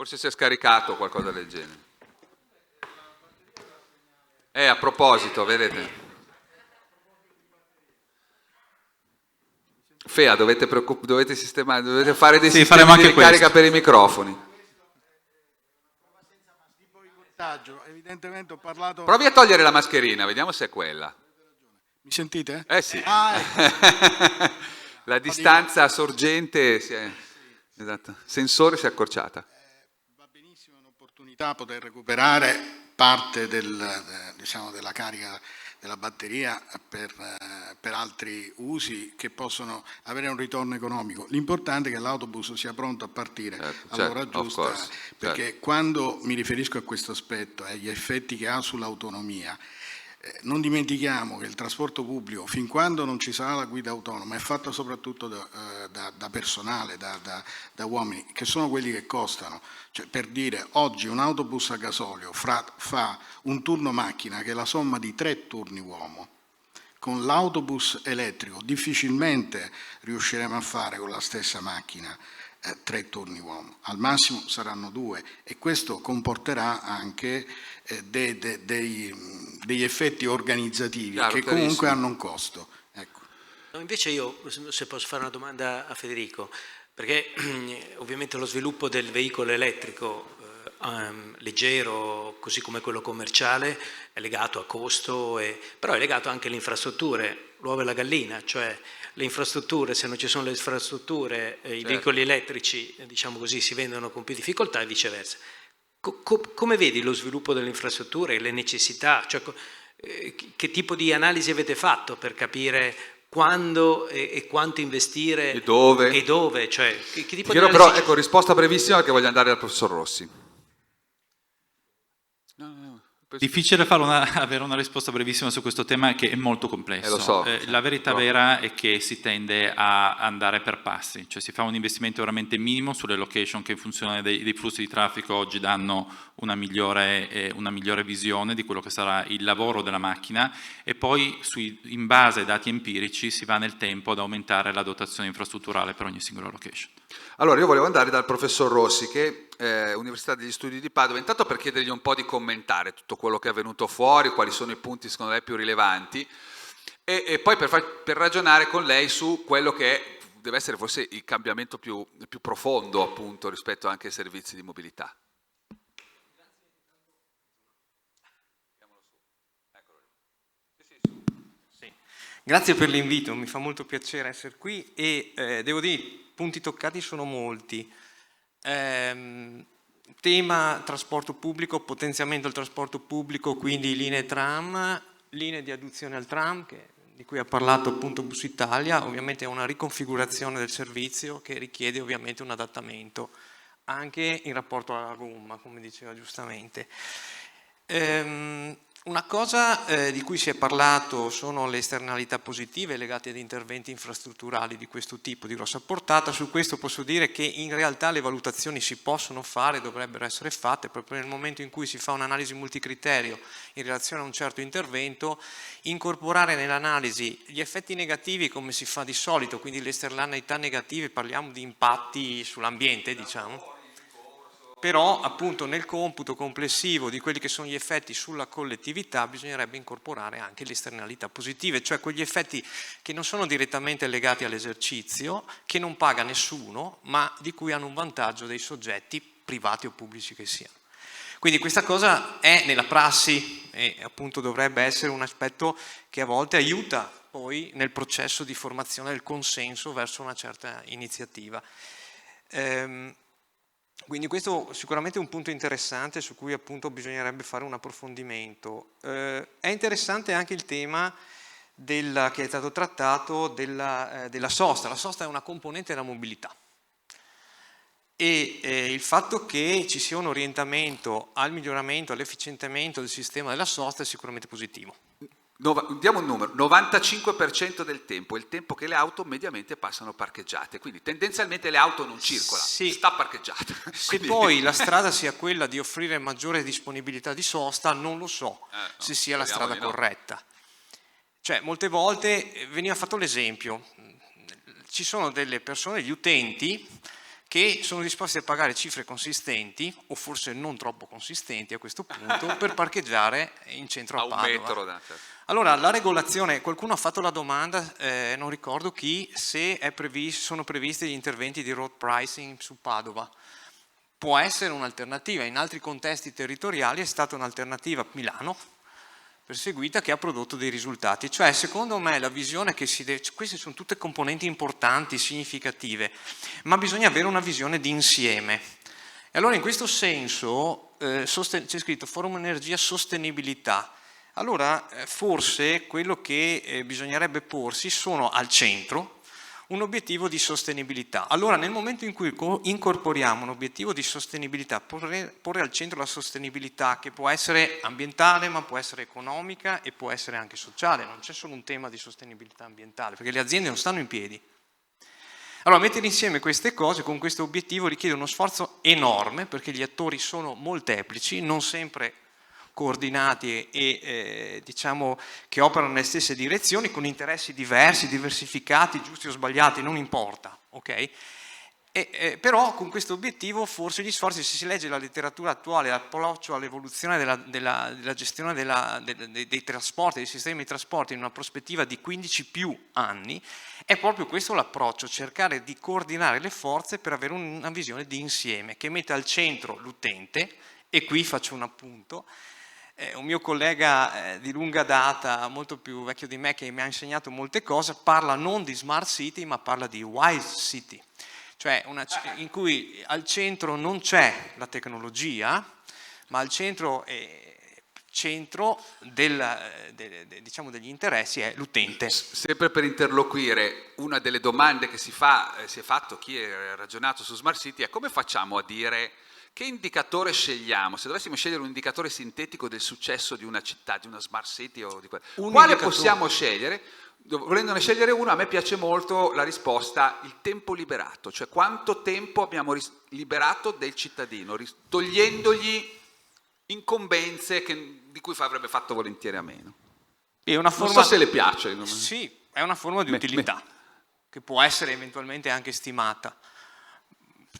Forse si è scaricato qualcosa del genere. A proposito, vedete. Fea, dovete sistemare, dovete fare dei sistemi di ricarica per i microfoni. Evidentemente ho parlato. Provi a togliere la mascherina, vediamo se è quella. Mi sentite? Sì. Ecco. La distanza sorgente esatto. Sensore si è accorciata. Poter recuperare parte della carica della batteria per altri usi che possono avere un ritorno economico. L'importante è che l'autobus sia pronto a partire all'ora giusta, perché quando mi riferisco a questo aspetto e agli effetti che ha sull'autonomia, Non dimentichiamo che il trasporto pubblico, fin quando non ci sarà la guida autonoma, è fatto soprattutto da personale, da uomini, che sono quelli che costano. Cioè, per dire, oggi un autobus a gasolio fa un turno macchina che è la somma di 3 turni uomo. Con l'autobus elettrico difficilmente riusciremo a fare con la stessa macchina 3 turni uomo, al massimo saranno 2, e questo comporterà anche degli effetti organizzativi che comunque hanno un costo. Ecco. No, invece io, se posso fare una domanda a Federico, perché ovviamente lo sviluppo del veicolo elettrico leggero, così come quello commerciale, è legato a costo, però è legato anche alle infrastrutture, l'uovo e la gallina, cioè le infrastrutture, se non ci sono le infrastrutture, i veicoli elettrici, diciamo così, si vendono con più difficoltà e viceversa. Come vedi lo sviluppo delle infrastrutture, le necessità? Cioè, che tipo di analisi avete fatto per capire quando e quanto investire e dove? Cioè, che tipo Chiedo di però, analisi? ecco, risposta brevissima perché voglio andare dal professor Rossi. Difficile avere una risposta brevissima su questo tema che è molto complesso. Lo so. La verità vera è che si tende a andare per passi, cioè si fa un investimento veramente minimo sulle location che in funzione dei flussi di traffico oggi danno una migliore visione di quello che sarà il lavoro della macchina, e poi in base ai dati empirici si va nel tempo ad aumentare la dotazione infrastrutturale per ogni singola location. Allora, io volevo andare dal professor Rossi, che è Università degli Studi di Padova, intanto per chiedergli un po' di commentare tutto quello che è venuto fuori, quali sono i punti secondo lei più rilevanti, e poi per ragionare con lei su quello che deve essere forse il cambiamento più profondo, appunto, rispetto anche ai servizi di mobilità. Grazie per l'invito, mi fa molto piacere essere qui e devo dire, i punti toccati sono molti. Tema trasporto pubblico, potenziamento del trasporto pubblico, quindi linee tram, linee di adduzione al tram, di cui ha parlato appunto Bus Italia, ovviamente è una riconfigurazione del servizio che richiede ovviamente un adattamento, anche in rapporto alla gomma, come diceva giustamente. Una cosa di cui si è parlato sono le esternalità positive legate ad interventi infrastrutturali di questo tipo, di grossa portata. Su questo posso dire che in realtà le valutazioni si possono fare, dovrebbero essere fatte, proprio nel momento in cui si fa un'analisi multicriterio in relazione a un certo intervento, incorporare nell'analisi gli effetti negativi come si fa di solito, quindi le esternalità negative, parliamo di impatti sull'ambiente, diciamo. Però appunto nel computo complessivo di quelli che sono gli effetti sulla collettività bisognerebbe incorporare anche le esternalità positive, cioè quegli effetti che non sono direttamente legati all'esercizio, che non paga nessuno, ma di cui hanno un vantaggio dei soggetti privati o pubblici che siano. Quindi questa cosa è nella prassi e appunto dovrebbe essere un aspetto che a volte aiuta poi nel processo di formazione del consenso verso una certa iniziativa. Quindi questo sicuramente è un punto interessante su cui appunto bisognerebbe fare un approfondimento. È interessante anche il tema che è stato trattato della sosta. La sosta è una componente della mobilità e il fatto che ci sia un orientamento al miglioramento, all'efficientamento del sistema della sosta è sicuramente positivo. Diamo un numero, 95% del tempo è il tempo che le auto mediamente passano parcheggiate, quindi tendenzialmente le auto non circolano, sta parcheggiata. Se poi la strada sia quella di offrire maggiore disponibilità di sosta, non lo so se sia la strada corretta. Cioè, molte volte veniva fatto l'esempio, ci sono delle persone, gli utenti, che sono disposti a pagare cifre consistenti, o forse non troppo consistenti a questo punto, per parcheggiare in centro a Padova. Un metro Allora, la regolazione, qualcuno ha fatto la domanda, non ricordo chi, se sono previsti gli interventi di road pricing su Padova. Può essere un'alternativa, in altri contesti territoriali è stata un'alternativa a Milano, perseguita, che ha prodotto dei risultati. Cioè, secondo me, la visione che queste sono tutte componenti importanti, significative, ma bisogna avere una visione d'insieme. E allora, in questo senso, c'è scritto Forum Energia Sostenibilità. Allora, forse quello che bisognerebbe porsi sono al centro un obiettivo di sostenibilità. Allora nel momento in cui incorporiamo un obiettivo di sostenibilità, porre al centro la sostenibilità, che può essere ambientale ma può essere economica e può essere anche sociale, non c'è solo un tema di sostenibilità ambientale, perché le aziende non stanno in piedi. Allora mettere insieme queste cose con questo obiettivo richiede uno sforzo enorme, perché gli attori sono molteplici, non sempre coordinati e diciamo che operano nelle stesse direzioni, con interessi diversi, diversificati, giusti o sbagliati, non importa, ok? Però con questo obiettivo forse gli sforzi, se si legge la letteratura attuale, l'approccio all'evoluzione della gestione dei trasporti, dei sistemi di trasporti in una prospettiva di 15 più anni, è proprio questo l'approccio, cercare di coordinare le forze per avere una visione di insieme che metta al centro l'utente. E qui faccio un appunto. Un mio collega di lunga data, molto più vecchio di me, che mi ha insegnato molte cose, parla non di smart city ma parla di wise city, cioè in cui al centro non c'è la tecnologia, ma al centro diciamo, degli interessi è l'utente. Sempre per interloquire, una delle domande che si è fatto chi ha ragionato su Smart City è: come facciamo a dire che indicatore scegliamo? Se dovessimo scegliere un indicatore sintetico del successo di una città, di una Smart City o di quale possiamo scegliere? Volendone scegliere uno, a me piace molto la risposta: il tempo liberato, cioè quanto tempo abbiamo liberato del cittadino, togliendogli incombenze di cui avrebbe fatto volentieri a meno. Non so se le piace. Sì, è una forma di utilità che può essere eventualmente anche stimata.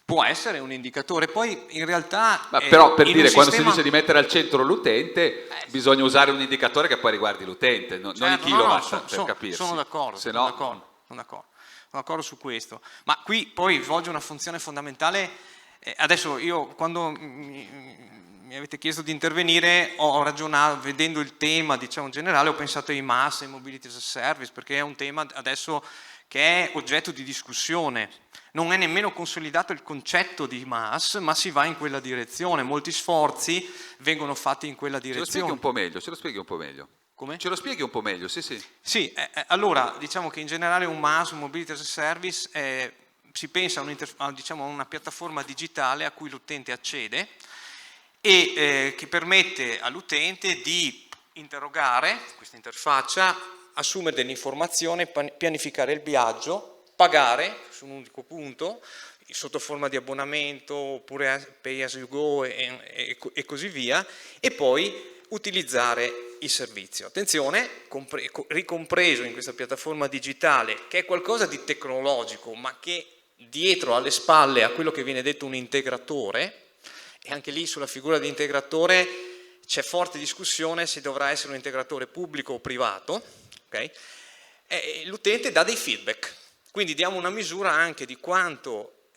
Può essere un indicatore, poi in realtà... però per dire, quando si dice di mettere al centro l'utente, bisogna usare un indicatore che poi riguardi l'utente, non i kilowatt, per capirsi. Sono d'accordo, sono d'accordo su questo. Ma qui poi svolge una funzione fondamentale. Adesso io, quando mi avete chiesto di intervenire, ho ragionato, vedendo il tema, diciamo, in generale, ho pensato ai MaaS, ai Mobility as a Service, perché è un tema adesso che è oggetto di discussione. Non è nemmeno consolidato il concetto di MaaS, ma si va in quella direzione. Molti sforzi vengono fatti in quella direzione. Ce lo spieghi un po' meglio. Come? Ce lo spieghi un po' meglio, sì. Sì, allora, diciamo che in generale un MaaS, un Mobility as a Service, si pensa a una piattaforma digitale a cui l'utente accede e che permette all'utente di interrogare questa interfaccia, assumere delle informazioni, pianificare il viaggio, pagare su un unico punto, sotto forma di abbonamento oppure pay as you go e così via, e poi utilizzare il servizio. Attenzione, ricompreso in questa piattaforma digitale, che è qualcosa di tecnologico, ma che dietro alle spalle a quello che viene detto un integratore, e anche lì sulla figura di integratore c'è forte discussione se dovrà essere un integratore pubblico o privato, okay? L'utente dà dei feedback. Quindi diamo una misura anche di quanto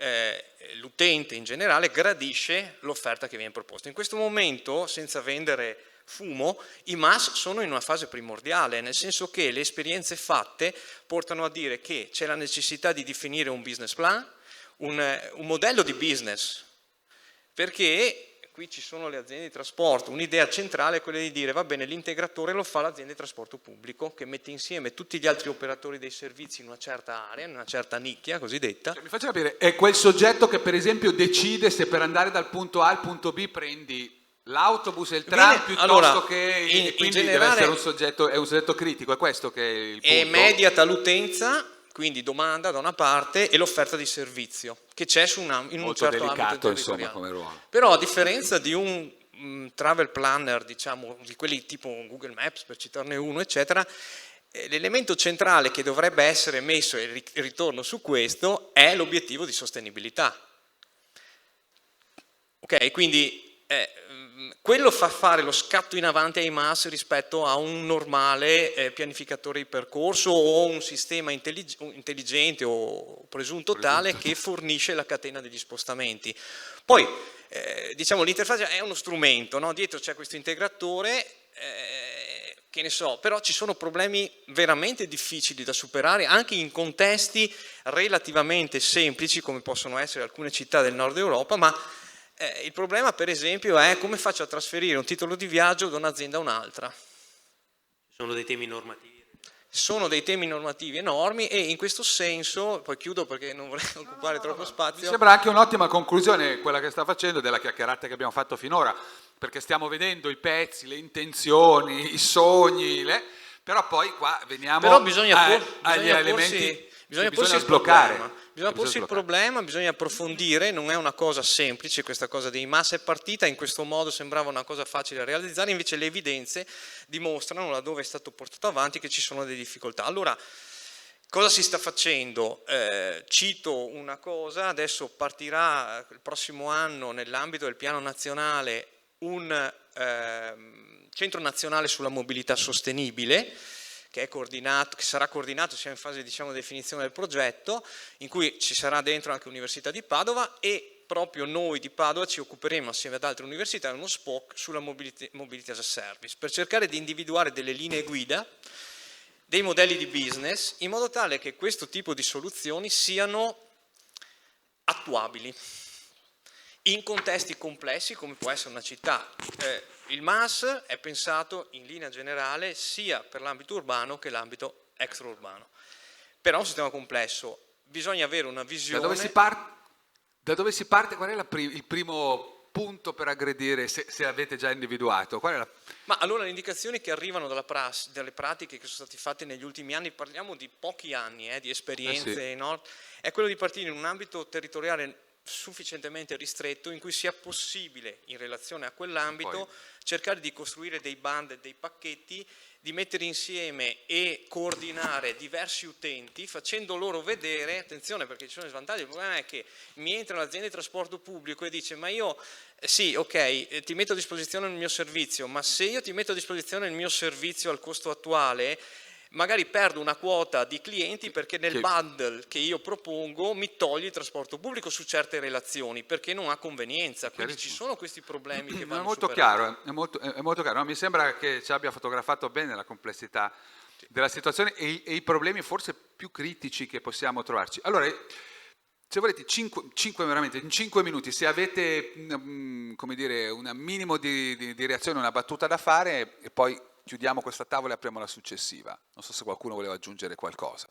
l'utente in generale gradisce l'offerta che viene proposta. In questo momento, senza vendere fumo, i MaaS sono in una fase primordiale, nel senso che le esperienze fatte portano a dire che c'è la necessità di definire un business plan, un modello di business, perché qui ci sono le aziende di trasporto, un'idea centrale è quella di dire va bene, l'integratore lo fa l'azienda di trasporto pubblico che mette insieme tutti gli altri operatori dei servizi in una certa area, in una certa nicchia cosiddetta. Mi faccia capire, è quel soggetto che per esempio decide se per andare dal punto A al punto B prendi l'autobus e il tram piuttosto che quindi deve essere un soggetto critico, è questo che è il punto. È immediata l'utenza, quindi domanda da una parte e l'offerta di servizio che c'è in un certo ambito insomma, come ruolo. Però a differenza di un travel planner, diciamo, di quelli tipo Google Maps per citarne uno, eccetera, l'elemento centrale che dovrebbe essere messo, e ritorno su questo, è l'obiettivo di sostenibilità. Ok, quindi quello fa fare lo scatto in avanti ai MaaS rispetto a un normale pianificatore di percorso o un sistema intelligente o presunto tale che fornisce la catena degli spostamenti. Poi, diciamo, l'interfaccia è uno strumento, no? Dietro c'è questo integratore, che ne so, però ci sono problemi veramente difficili da superare anche in contesti relativamente semplici come possono essere alcune città del nord Europa, ma il problema per esempio è come faccio a trasferire un titolo di viaggio da un'azienda a un'altra. Sono dei temi normativi. sono dei temi normativi enormi e in questo senso, poi chiudo perché non vorrei occupare troppo spazio. Mi sembra anche un'ottima conclusione quella che sta facendo della chiacchierata che abbiamo fatto finora, perché stiamo vedendo i pezzi, le intenzioni, i sogni, però poi qua veniamo Però bisogna agli elementi. Bisogna porsi il sbloccare. problema. Bisogna porsi il problema, bisogna approfondire, non è una cosa semplice questa cosa dei massa è partita, in questo modo sembrava una cosa facile da realizzare, invece le evidenze dimostrano, laddove è stato portato avanti, che ci sono delle difficoltà. Allora, cosa si sta facendo? Cito una cosa, adesso partirà il prossimo anno nell'ambito del piano nazionale un centro nazionale sulla mobilità sostenibile, che sarà coordinato, siamo in fase di definizione del progetto, in cui ci sarà dentro anche l'Università di Padova e proprio noi di Padova ci occuperemo assieme ad altre università di uno SPOC sulla mobility as a service, per cercare di individuare delle linee guida, dei modelli di business, in modo tale che questo tipo di soluzioni siano attuabili in contesti complessi come può essere una città. Il MAS è pensato in linea generale sia per l'ambito urbano che l'ambito extraurbano. Però è un sistema complesso, bisogna avere una visione. Da dove si parte? Qual è il primo punto per aggredire, se avete già individuato? Qual è Ma allora le indicazioni che arrivano dalle pratiche che sono state fatte negli ultimi anni, parliamo di pochi anni di esperienze, sì. no? È quello di partire in un ambito territoriale sufficientemente ristretto in cui sia possibile, in relazione a quell'ambito, cercare di costruire dei bundle, dei pacchetti, di mettere insieme e coordinare diversi utenti, facendo loro vedere, attenzione perché ci sono svantaggi, il problema è che mi entra un'azienda di trasporto pubblico e dice ma io sì, ok, ti metto a disposizione il mio servizio, ma se io ti metto a disposizione il mio servizio al costo attuale, magari perdo una quota di clienti perché nel bundle che io propongo mi toglie il trasporto pubblico su certe relazioni perché non ha convenienza, quindi ci sono questi problemi che vanno è molto superati. chiaro, è molto chiaro. No, mi sembra che ci abbia fotografato bene la complessità della situazione e i problemi forse più critici che possiamo trovarci. Allora, se volete, veramente, in 5 minuti, se avete come dire, un minimo di reazione, una battuta da fare e poi chiudiamo questa tavola e apriamo la successiva. Non so se qualcuno voleva aggiungere qualcosa.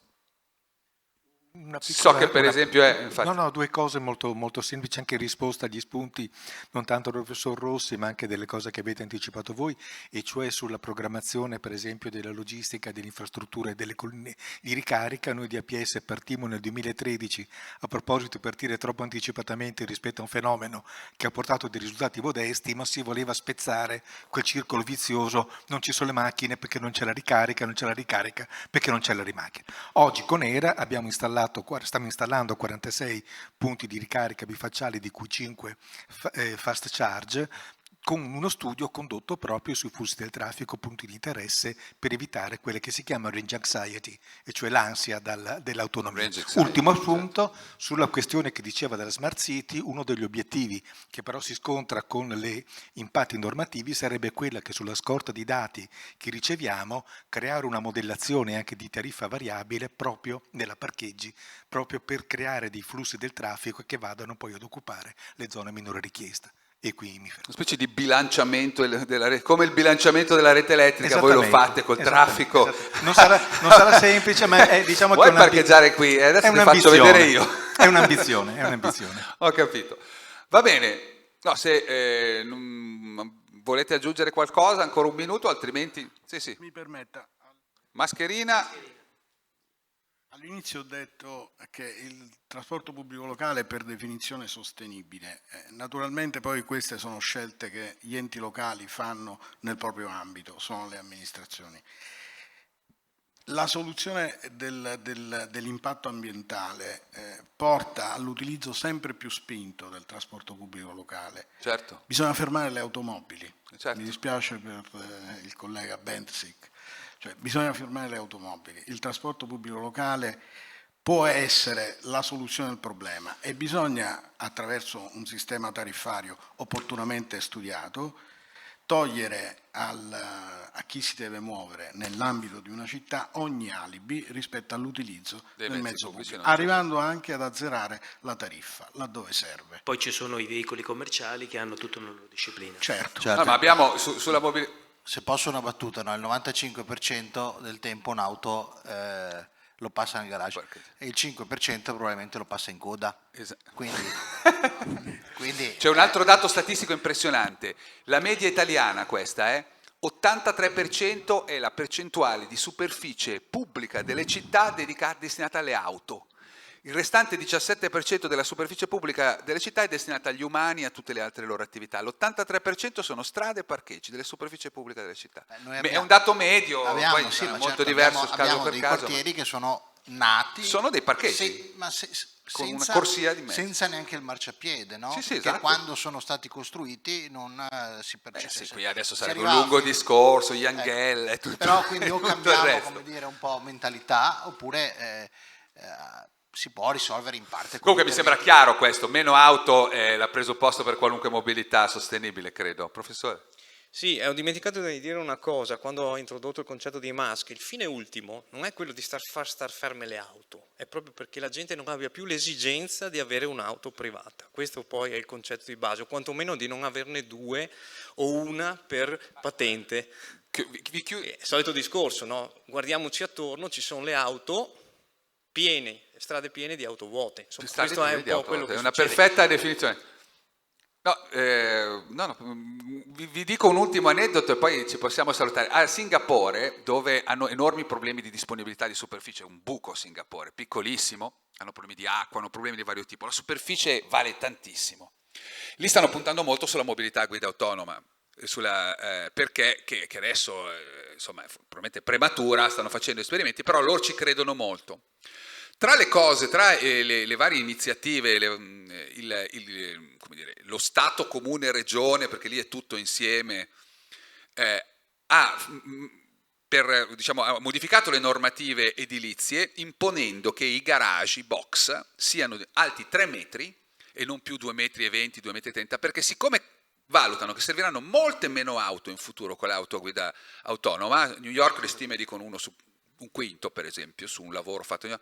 So che per esempio infatti. No, due cose molto, molto semplici, anche in risposta agli spunti, non tanto del professor Rossi, ma anche delle cose che avete anticipato voi, e cioè sulla programmazione, per esempio, della logistica, delle infrastrutture e delle colonne di ricarica. Noi di APS partimmo nel 2013, a proposito di partire troppo anticipatamente rispetto a un fenomeno che ha portato dei risultati modesti, ma si voleva spezzare quel circolo vizioso, non ci sono le macchine perché non c'è la ricarica, non c'è la ricarica perché non c'è la rimacchina. Oggi con ERA stiamo installando 46 punti di ricarica bifacciali, di cui 5 fast charge, con uno studio condotto proprio sui flussi del traffico, punti di interesse, per evitare quelle che si chiama range anxiety, e cioè l'ansia dell'autonomia. Ultimo punto, sulla questione che diceva della Smart City, uno degli obiettivi che però si scontra con gli impatti normativi sarebbe quella che sulla scorta di dati che riceviamo creare una modellazione anche di tariffa variabile proprio nella parcheggi, proprio per creare dei flussi del traffico che vadano poi ad occupare le zone minore richiesta. E qui mi fermo. Una specie di bilanciamento come il bilanciamento della rete elettrica, voi lo fate col traffico. Non sarà semplice, ma è, diciamo, vuoi che parcheggiare qui? Adesso ti faccio vedere io. È un'ambizione. Ho capito. Va bene. No, se volete aggiungere qualcosa, ancora un minuto, altrimenti. Sì. Mi permetta. Mascherina. All'inizio ho detto che il trasporto pubblico locale è per definizione sostenibile. Naturalmente poi queste sono scelte che gli enti locali fanno nel proprio ambito, sono le amministrazioni. La soluzione dell'impatto ambientale porta all'utilizzo sempre più spinto del trasporto pubblico locale. Certo. Bisogna fermare le automobili. Certo. Mi dispiace per il collega Bentsic. Cioè, bisogna fermare le automobili. Il trasporto pubblico locale può essere la soluzione del problema e bisogna, attraverso un sistema tariffario opportunamente studiato, togliere a chi si deve muovere nell'ambito di una città ogni alibi rispetto all'utilizzo del mezzo pubblico, arrivando anche ad azzerare la tariffa laddove serve. Poi ci sono i veicoli commerciali che hanno tutta una loro disciplina. Certo. No, ma abbiamo sulla mobilità. se posso una battuta, no? Il 95% del tempo un'auto lo passa nel garage e il 5% probabilmente lo passa in coda. Quindi c'è un altro dato statistico impressionante. La media italiana questa è 83% è la percentuale di superficie pubblica delle città destinata alle auto. Il restante 17% della superficie pubblica delle città è destinata agli umani e a tutte le altre loro attività. L'83% sono strade e parcheggi delle superficie pubbliche delle città. È un dato medio, poi molto diverso caso abbiamo per dei caso. quartieri che sono nati... Sono dei parcheggi. Con una corsia di mezzo. Senza neanche il marciapiede, no? Sì, sì, perché esatto. quando sono stati costruiti non si percepisce. Sì, qui adesso sarebbe un lungo discorso, Yangel e tutto. Però quindi o tutto il cambiamo, resto. come dire, un po' mentalità, oppure si può risolvere in parte. Comunque mi sembra chiaro questo, meno auto è la presupposto per qualunque mobilità sostenibile, credo. Professore? Sì, ho dimenticato di dire una cosa quando ho introdotto il concetto di Musk. Il fine ultimo non è quello di far star ferme le auto, è proprio perché la gente non abbia più l'esigenza di avere un'auto privata. Questo poi è il concetto di base, o quantomeno di non averne due o una per patente. Solito discorso, no? Guardiamoci attorno, ci sono le auto piene, strade piene di auto vuote. Insomma, questo è un po' quello che è una succede. perfetta definizione. No, vi dico un ultimo aneddoto e poi ci possiamo salutare. A Singapore, dove hanno enormi problemi di disponibilità di superficie, un buco Singapore, piccolissimo, hanno problemi di acqua, hanno problemi di vario tipo, la superficie vale tantissimo. Lì stanno puntando molto sulla mobilità a guida autonoma, perché che adesso insomma, è probabilmente prematura, stanno facendo esperimenti, però loro ci credono molto. Tra le cose, tra le varie iniziative, come dire, lo Stato, Comune, Regione, perché lì è tutto insieme, ha modificato le normative edilizie imponendo che i garage, i box, siano alti 3 metri e non più 2,20 metri, 2,30 metri, perché siccome valutano che serviranno molte meno auto in futuro con l'auto a guida autonoma, a New York le stime dicono 1 su un quinto, per esempio, su un lavoro fatto in...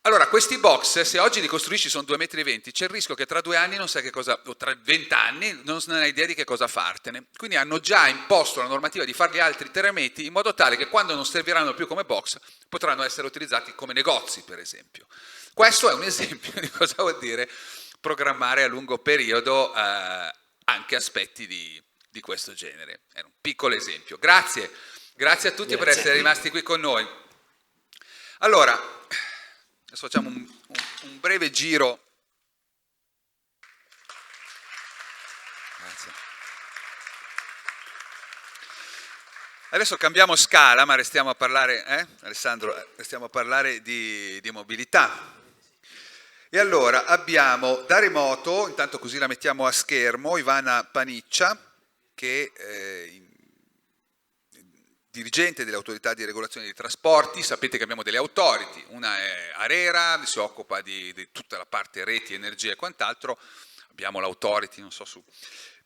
Allora, questi box, se oggi li costruisci sono 2,20 metri, c'è il rischio che tra 2 anni non sai che cosa, o tra 20 anni non hai idea di che cosa fartene. Quindi hanno già imposto la normativa di farli altri 3 metri in modo tale che quando non serviranno più come box potranno essere utilizzati come negozi, per esempio. Questo è un esempio di cosa vuol dire programmare a lungo periodo anche aspetti di questo genere. Era un piccolo esempio. Grazie a tutti per essere rimasti qui con noi. Allora, adesso facciamo un breve giro. Grazie. Adesso cambiamo scala, ma restiamo a parlare, Alessandro, restiamo a parlare di mobilità. E allora abbiamo da remoto, intanto così la mettiamo a schermo, Ivana Paniccia, che è dirigente dell'autorità di regolazione dei trasporti. Sapete che abbiamo delle authority, una è ARERA, si occupa di tutta la parte reti, energia e quant'altro, abbiamo l'authority, non so,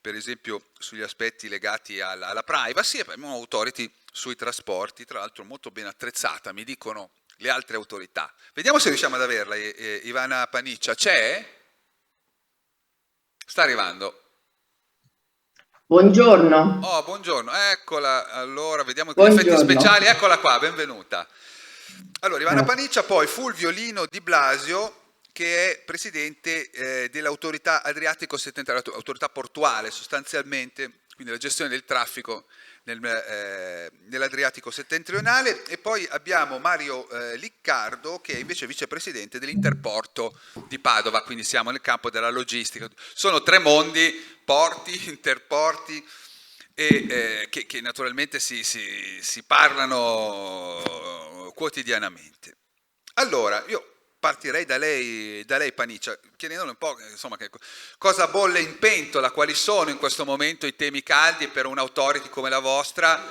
per esempio sugli aspetti legati alla privacy, e poi abbiamo un'authority sui trasporti, tra l'altro molto ben attrezzata, mi dicono le altre autorità. Vediamo se riusciamo ad averla, Ivana Paniccia. C'è? Sta arrivando. Buongiorno. Oh, buongiorno, eccola, allora vediamo gli effetti speciali, eccola qua, benvenuta. Allora, Ivana Paniccia, poi Fulvio Lino Di Blasio, che è presidente dell'autorità Adriatico Settentrionale, autorità portuale sostanzialmente, quindi la gestione del traffico nell'Adriatico settentrionale, e poi abbiamo Mario Liccardo, che è invece vicepresidente dell'Interporto di Padova, quindi siamo nel campo della logistica. Sono 3 mondi, porti, interporti, e che naturalmente si parlano quotidianamente. Allora, io partirei da lei Paniccia, chiedendole un po' insomma, cosa bolle in pentola, quali sono in questo momento i temi caldi per un'authority come la vostra,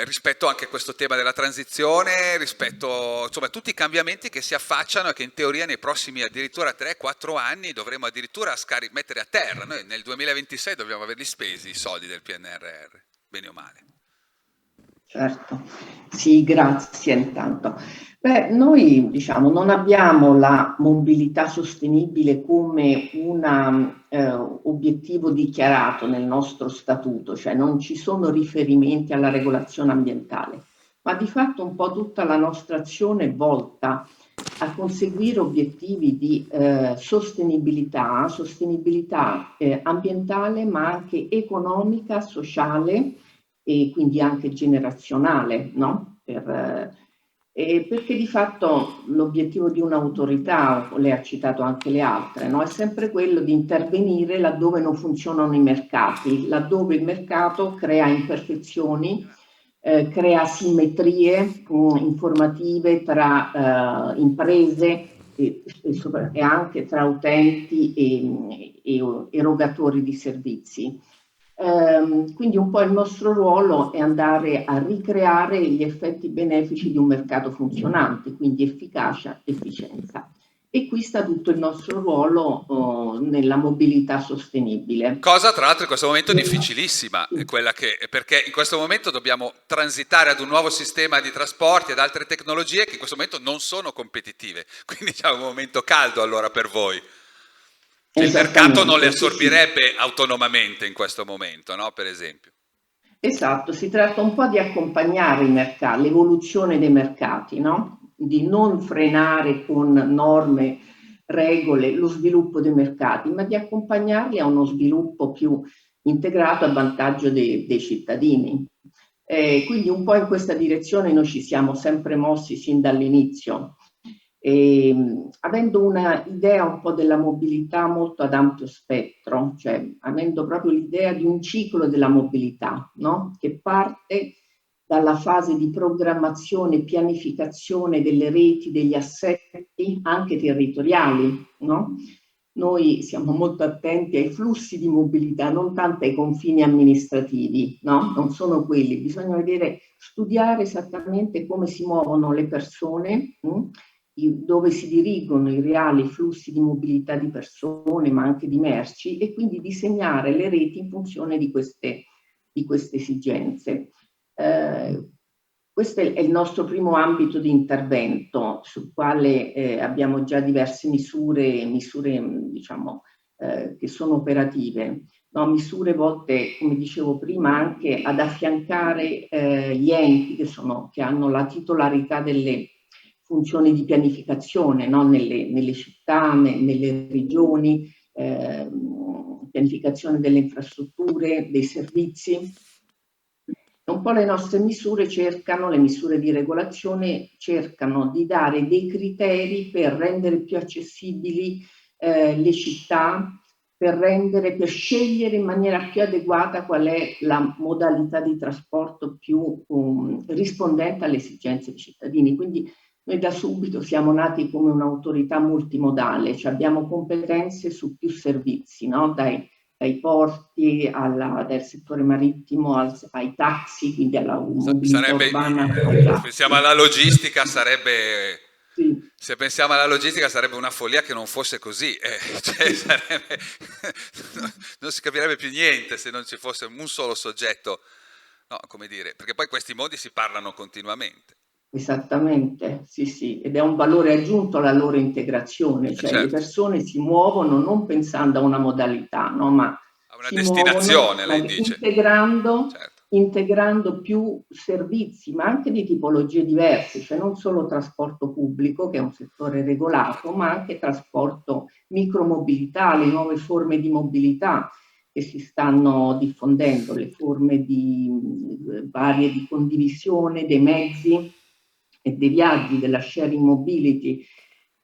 rispetto anche a questo tema della transizione, rispetto insomma, a tutti i cambiamenti che si affacciano e che in teoria nei prossimi addirittura 3-4 anni dovremo addirittura mettere a terra. Noi nel 2026 dobbiamo averli spesi i soldi del PNRR, bene o male. Certo, sì, grazie intanto. Beh, noi diciamo non abbiamo la mobilità sostenibile come un obiettivo dichiarato nel nostro statuto, cioè non ci sono riferimenti alla regolazione ambientale, ma di fatto un po' tutta la nostra azione è volta a conseguire obiettivi di sostenibilità ambientale, ma anche economica, sociale e quindi anche generazionale, no? Perché di fatto l'obiettivo di un'autorità, lei ha citato anche le altre, no? È sempre quello di intervenire laddove non funzionano i mercati, laddove il mercato crea imperfezioni, crea asimmetrie informative tra imprese e anche tra utenti e erogatori di servizi. Quindi un po' il nostro ruolo è andare a ricreare gli effetti benefici di un mercato funzionante, quindi efficacia, efficienza. E qui sta tutto il nostro ruolo nella mobilità sostenibile. Cosa tra l'altro in questo momento difficilissima, perché in questo momento dobbiamo transitare ad un nuovo sistema di trasporti, ad altre tecnologie che in questo momento non sono competitive, quindi c'è un momento caldo allora per voi. Il mercato non le assorbirebbe autonomamente in questo momento, no? Per esempio. Esatto, si tratta un po' di accompagnare i mercati, l'evoluzione dei mercati, no? Di non frenare con norme, regole lo sviluppo dei mercati, ma di accompagnarli a uno sviluppo più integrato a vantaggio dei cittadini. Quindi un po' in questa direzione noi ci siamo sempre mossi sin dall'inizio. Avendo una idea un po' della mobilità molto ad ampio spettro, cioè avendo proprio l'idea di un ciclo della mobilità, no? Che parte dalla fase di programmazione e pianificazione delle reti, degli assetti anche territoriali, no? Noi siamo molto attenti ai flussi di mobilità, non tanto ai confini amministrativi, no? Non sono quelli, bisogna studiare esattamente come si muovono le persone, dove si dirigono i reali flussi di mobilità di persone, ma anche di merci, e quindi disegnare le reti in funzione di queste esigenze. Questo è il nostro primo ambito di intervento, sul quale abbiamo già diverse misure diciamo, che sono operative. No, misure volte, come dicevo prima, anche ad affiancare gli enti che hanno la titolarità delle funzioni di pianificazione, no? nelle città, nelle regioni, pianificazione delle infrastrutture, dei servizi. Un po' le nostre misure le misure di regolazione cercano di dare dei criteri per rendere più accessibili le città, per scegliere in maniera più adeguata qual è la modalità di trasporto più rispondente alle esigenze dei cittadini. Quindi noi da subito siamo nati come un'autorità multimodale, cioè abbiamo competenze su più servizi, no? Dai porti, dal settore marittimo ai taxi, quindi alla mobilità urbana. Pensiamo alla logistica, sarebbe... Sì. Se pensiamo alla logistica sarebbe una follia che non fosse così, non si capirebbe più niente se non ci fosse un solo soggetto, no, come dire, perché poi questi modi si parlano continuamente. Esattamente, sì, ed è un valore aggiunto alla loro integrazione, cioè certo. Le persone si muovono non pensando a una modalità, no, ma a una destinazione, lei dice. Integrando più servizi, ma anche di tipologie diverse, cioè non solo trasporto pubblico, che è un settore regolato, ma anche trasporto micromobilità, le nuove forme di mobilità che si stanno diffondendo, le forme varie di condivisione dei mezzi e dei viaggi, della sharing mobility.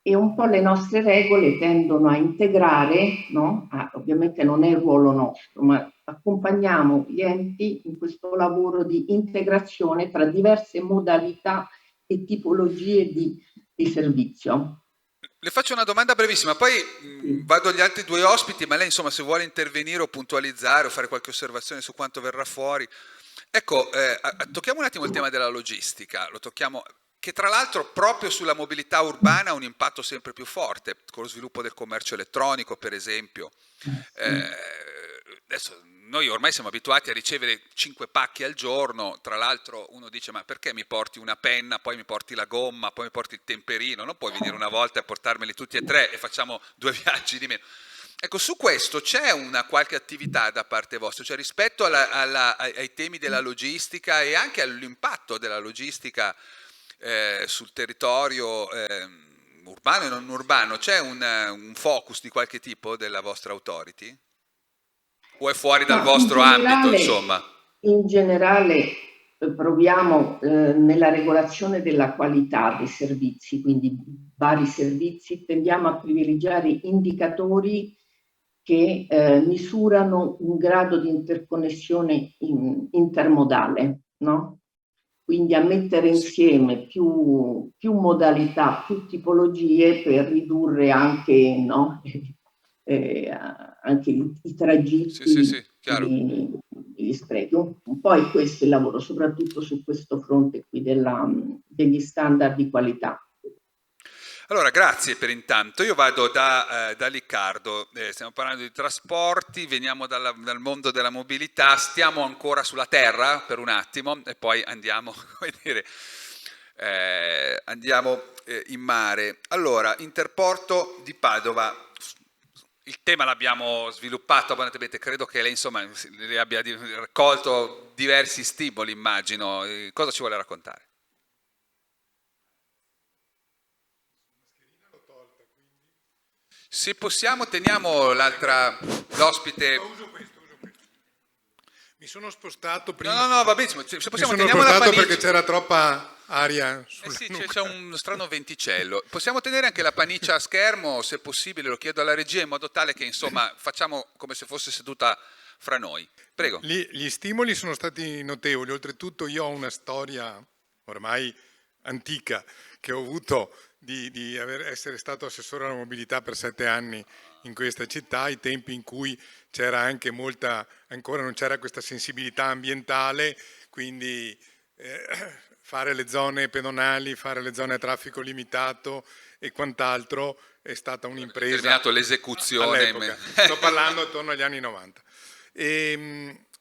E un po' le nostre regole tendono a integrare, no? Ovviamente non è il ruolo nostro, ma accompagniamo gli enti in questo lavoro di integrazione tra diverse modalità e tipologie di servizio. Le faccio una domanda brevissima, poi vado agli altri due ospiti, ma lei insomma se vuole intervenire o puntualizzare o fare qualche osservazione su quanto verrà fuori. Ecco, tocchiamo un attimo il tema della logistica, lo tocchiamo... che tra l'altro proprio sulla mobilità urbana ha un impatto sempre più forte, con lo sviluppo del commercio elettronico per esempio. Adesso noi ormai siamo abituati a ricevere 5 pacchi al giorno, tra l'altro uno dice ma perché mi porti una penna, poi mi porti la gomma, poi mi porti il temperino, non puoi venire una volta e portarmeli tutti e 3 e facciamo 2 viaggi di meno. Ecco, su questo c'è una qualche attività da parte vostra, cioè rispetto ai temi della logistica e anche all'impatto della logistica sul territorio urbano e non urbano, c'è un focus di qualche tipo della vostra authority? O è fuori dal vostro ambito, insomma? In generale proviamo nella regolazione della qualità dei servizi, quindi vari servizi, tendiamo a privilegiare indicatori che misurano un grado di interconnessione intermodale, no? Quindi a mettere insieme più modalità, più tipologie per ridurre anche, no? Anche i tragitti, sì, chiaro. gli sprechi. Un po' è questo il lavoro, soprattutto su questo fronte qui degli standard di qualità. Allora, grazie per intanto. Io vado da Liccardo, stiamo parlando di trasporti, veniamo dal mondo della mobilità, stiamo ancora sulla terra per un attimo e poi andiamo, come dire, andiamo in mare. Allora, Interporto di Padova. Il tema l'abbiamo sviluppato abbondantemente, credo che lei insomma abbia raccolto diversi stimoli, immagino. Cosa ci vuole raccontare? Se possiamo teniamo l'ospite. Mi sono spostato prima. No, va benissimo. Se possiamo mi sono teniamo la spostato paniccia. perché c'era troppa aria. Sì, c'è un strano venticello. Possiamo tenere anche la paniccia a schermo, se possibile, lo chiedo alla regia, in modo tale che insomma facciamo come se fosse seduta fra noi. Prego. Gli stimoli sono stati notevoli. Oltretutto io ho una storia ormai antica che ho avuto di essere stato assessore alla mobilità per 7 anni in questa città, ai tempi in cui c'era anche ancora non c'era questa sensibilità ambientale, quindi fare le zone pedonali, fare le zone a traffico limitato e quant'altro è stata un'impresa. È terminato l'esecuzione. Sto parlando attorno agli anni 90.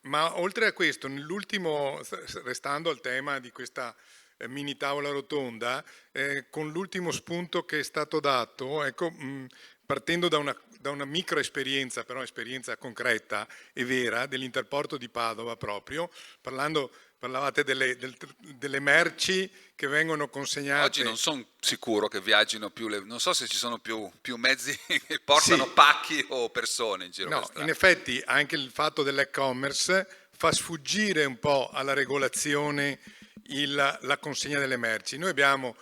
Ma oltre a questo, restando al tema di questa mini tavola rotonda, con l'ultimo spunto che è stato dato, ecco, partendo da una micro esperienza, però esperienza concreta e vera, dell'Interporto di Padova proprio, parlavate delle merci che vengono consegnate. Oggi non sono sicuro che viaggino più, non so se ci sono più mezzi che portano pacchi o persone in giro. No, in effetti anche il fatto dell'e-commerce fa sfuggire un po' alla regolazione la consegna delle merci. Noi abbiamo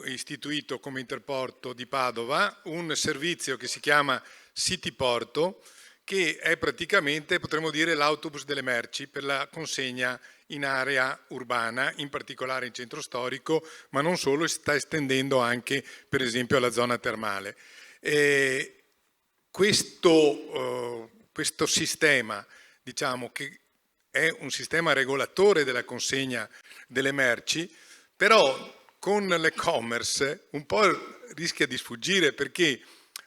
istituito come Interporto di Padova un servizio che si chiama City Porto, che è praticamente, potremmo dire, l'autobus delle merci per la consegna in area urbana, in particolare in centro storico, ma non solo, si sta estendendo anche per esempio alla zona termale. Questo sistema, diciamo che è un sistema regolatore della consegna delle merci, però con l'e-commerce un po' rischia di sfuggire, perché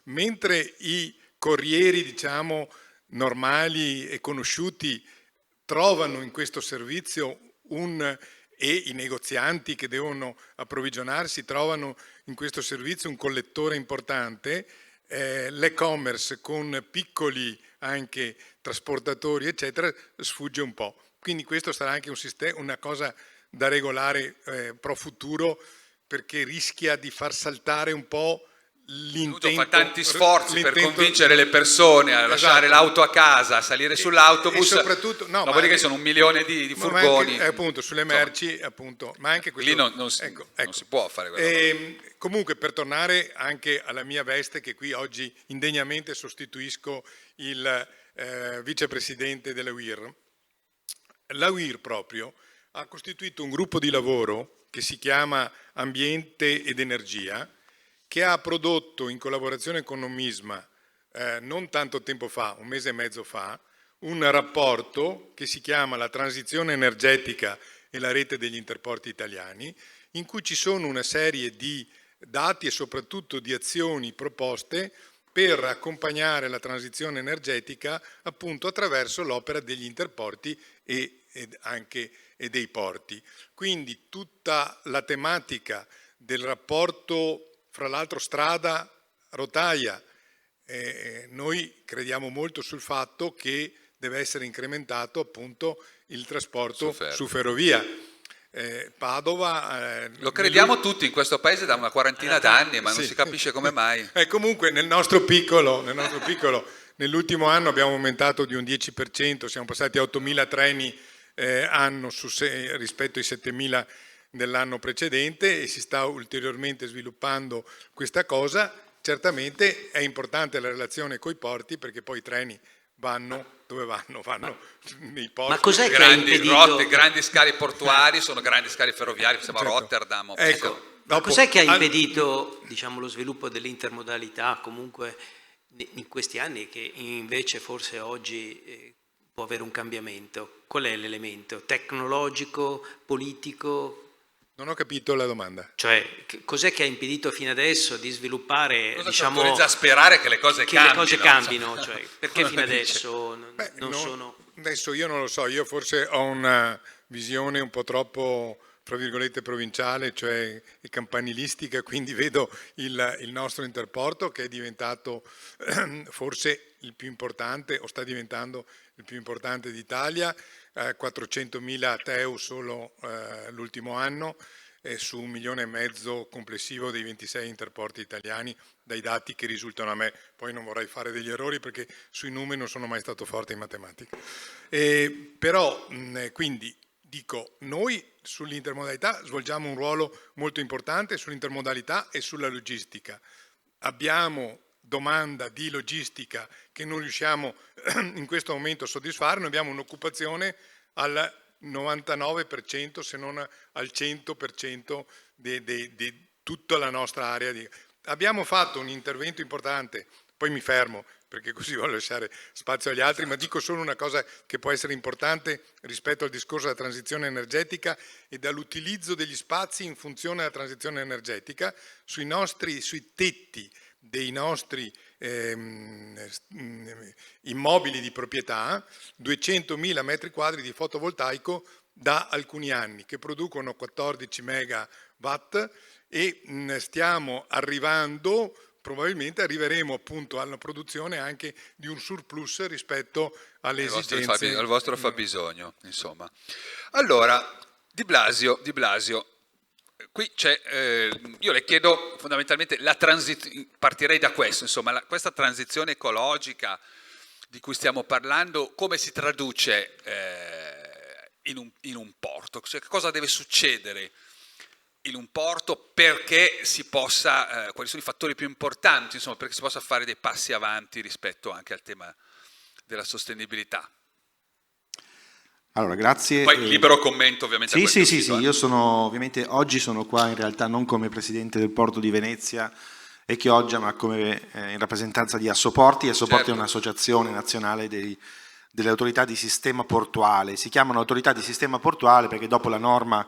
mentre i corrieri, diciamo, normali e conosciuti trovano in questo servizio e i negozianti che devono approvvigionarsi trovano in questo servizio un collettore importante, l'e-commerce con piccoli anche trasportatori eccetera sfugge un po'. Quindi questo sarà anche una cosa da regolare pro futuro, perché rischia di far saltare un po' l'intento. Fa tanti sforzi per convincere le persone a lasciare l'auto a casa, a salire sull'autobus, dopodiché sono 1 milione di furgoni. Anche, appunto, sulle merci, appunto, ma anche questo, lì non si può fare quello. Comunque, per tornare anche alla mia veste, che qui oggi indegnamente sostituisco il vicepresidente della UIR, la UIR proprio ha costituito un gruppo di lavoro che si chiama Ambiente ed Energia, che ha prodotto in collaborazione con Nomisma non tanto tempo fa, 1 mese e mezzo fa, un rapporto che si chiama La transizione energetica e la rete degli interporti italiani, in cui ci sono una serie di dati e soprattutto di azioni proposte per accompagnare la transizione energetica appunto attraverso l'opera degli interporti e dei porti. Quindi tutta la tematica del rapporto fra l'altro strada-rotaia, noi crediamo molto sul fatto che deve essere incrementato appunto il trasporto su ferrovia. Padova... Lo crediamo tutti in questo paese da una quarantina d'anni, ma non si capisce come mai. Comunque nel nostro piccolo, nell'ultimo anno abbiamo aumentato di un 10%, siamo passati a 8.000 treni anno rispetto ai 7.000 dell'anno precedente e si sta ulteriormente sviluppando questa cosa. Certamente è importante la relazione coi porti, perché poi i treni vanno dove vanno? Vanno nei porti. Ma cos'è che ha impedito... rotte, grandi scali portuari, sono grandi scali ferroviari, pensiamo a Rotterdam. Ma cos'è che ha impedito, diciamo, lo sviluppo dell'intermodalità comunque in questi anni, che invece forse oggi può avere un cambiamento? Qual è l'elemento? Tecnologico, politico? Non ho capito la domanda. Cioè, cos'è che ha impedito fino adesso di sviluppare, cosa diciamo... autorizza a sperare che le cose cambino? Cioè, perché fino adesso non sono... Adesso io non lo so, io forse ho una visione un po' troppo, tra virgolette, provinciale, cioè campanilistica, quindi vedo il nostro interporto che è diventato forse il più importante, o sta diventando il più importante d'Italia, 400.000 TEU solo l'ultimo anno, su 1,5 milioni complessivo dei 26 interporti italiani, dai dati che risultano a me. Poi non vorrei fare degli errori perché sui numeri non sono mai stato forte in matematica. Però quindi dico, noi sull'intermodalità svolgiamo un ruolo molto importante sull'intermodalità e sulla logistica. Abbiamo domanda di logistica che non riusciamo in questo momento a soddisfare, noi abbiamo un'occupazione al 99% se non al 100% di tutta la nostra area. Abbiamo fatto un intervento importante, poi mi fermo perché così voglio lasciare spazio agli altri, ma dico solo una cosa che può essere importante rispetto al discorso della transizione energetica e dall'utilizzo degli spazi in funzione della transizione energetica sui tetti dei nostri immobili di proprietà, 200.000 metri quadri di fotovoltaico da alcuni anni che producono 14 megawatt e stiamo arrivando, probabilmente arriveremo appunto alla produzione anche di un surplus rispetto alle esigenze. Al vostro fabbisogno, insomma. Allora, Di Blasio, qui c'è, io le chiedo fondamentalmente partirei da questo, insomma, questa transizione ecologica di cui stiamo parlando, come si traduce in un porto? Cioè, cosa deve succedere in un porto perché si possa, quali sono i fattori più importanti, insomma, perché si possa fare dei passi avanti rispetto anche al tema della sostenibilità? Allora, grazie. Poi libero commento ovviamente. Sì, io ovviamente oggi sono qua in realtà non come Presidente del Porto di Venezia e Chioggia, ma come in rappresentanza di Assoporti. Assoporti certo. È un'associazione nazionale delle autorità di sistema portuale. Si chiamano autorità di sistema portuale perché dopo la norma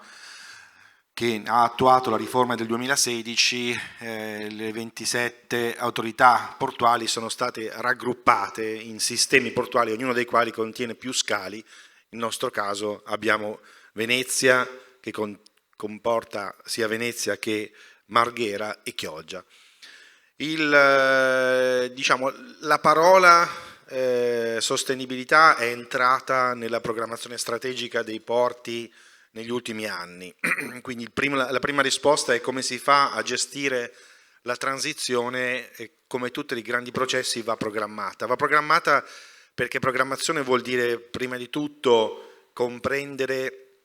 che ha attuato la riforma del 2016, le 27 autorità portuali sono state raggruppate in sistemi portuali, ognuno dei quali contiene più scali. Nel nostro caso abbiamo Venezia, che comporta sia Venezia che Marghera e Chioggia. La parola sostenibilità è entrata nella programmazione strategica dei porti negli ultimi anni. Quindi la prima risposta è come si fa a gestire la transizione e come tutti i grandi processi va programmata. Va programmata perché programmazione vuol dire prima di tutto comprendere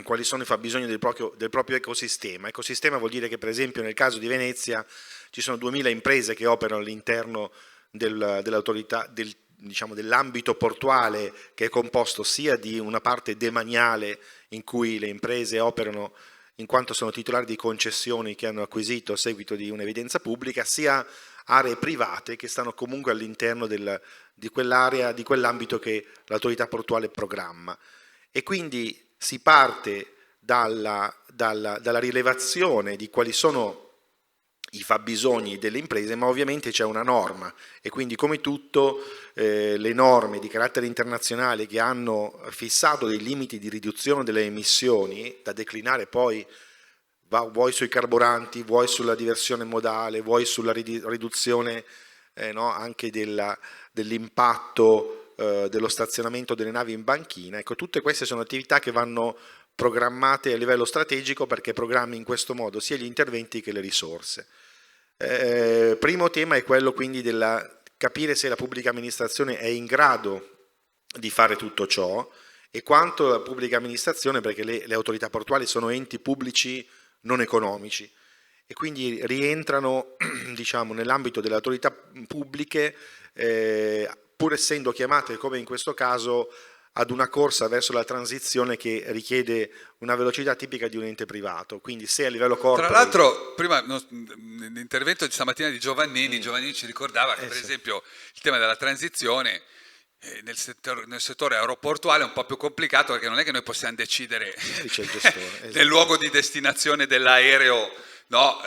quali sono i fabbisogni del proprio ecosistema. Ecosistema vuol dire che per esempio nel caso di Venezia ci sono 2000 imprese che operano all'interno dell'autorità, dell'ambito portuale, che è composto sia di una parte demaniale in cui le imprese operano in quanto sono titolari di concessioni che hanno acquisito a seguito di un'evidenza pubblica, sia aree private che stanno comunque all'interno di quell'area, di quell'ambito che l'autorità portuale programma. E quindi si parte dalla rilevazione di quali sono i fabbisogni delle imprese, ma ovviamente c'è una norma e quindi come tutto le norme di carattere internazionale che hanno fissato dei limiti di riduzione delle emissioni da declinare poi vuoi sui carburanti, vuoi sulla diversione modale, vuoi sulla riduzione anche dell'impatto dello stazionamento delle navi in banchina. Ecco, tutte queste sono attività che vanno programmate a livello strategico perché programmi in questo modo sia gli interventi che le risorse. Primo tema è quello quindi della capire se la pubblica amministrazione è in grado di fare tutto ciò e quanto la pubblica amministrazione, perché le autorità portuali sono enti pubblici non economici e quindi rientrano diciamo, nell'ambito delle autorità pubbliche pur essendo chiamate come in questo caso ad una corsa verso la transizione che richiede una velocità tipica di un ente privato, quindi se a livello corporate... Tra l'altro, prima nell'intervento di stamattina di Giovannini, Giovannini ci ricordava che per esempio il tema della transizione nel settore aeroportuale è un po' più complicato perché non è che noi possiamo decidere del luogo di destinazione dell'aereo, no?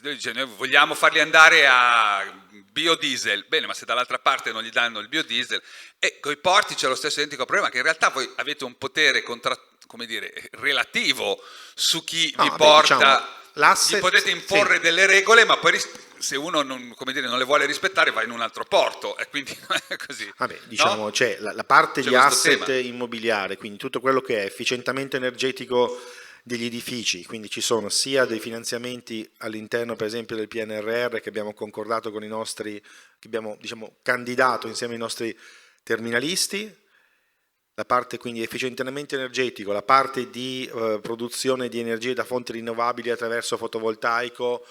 Noi vogliamo farli andare a biodiesel, bene, ma se dall'altra parte non gli danno il biodiesel, e con i porti c'è lo stesso identico problema, che in realtà voi avete un potere relativo su chi vi porta, gli potete imporre delle regole, ma poi se uno non le vuole rispettare va in un altro porto e quindi non è così. Diciamo, no? C'è la parte di asset immobiliare, quindi tutto quello che è efficientamento energetico degli edifici, quindi ci sono sia dei finanziamenti all'interno per esempio del PNRR che abbiamo concordato con i nostri, che abbiamo candidato insieme ai nostri terminalisti, la parte quindi di efficientamento energetico, la parte di produzione di energie da fonti rinnovabili attraverso fotovoltaico,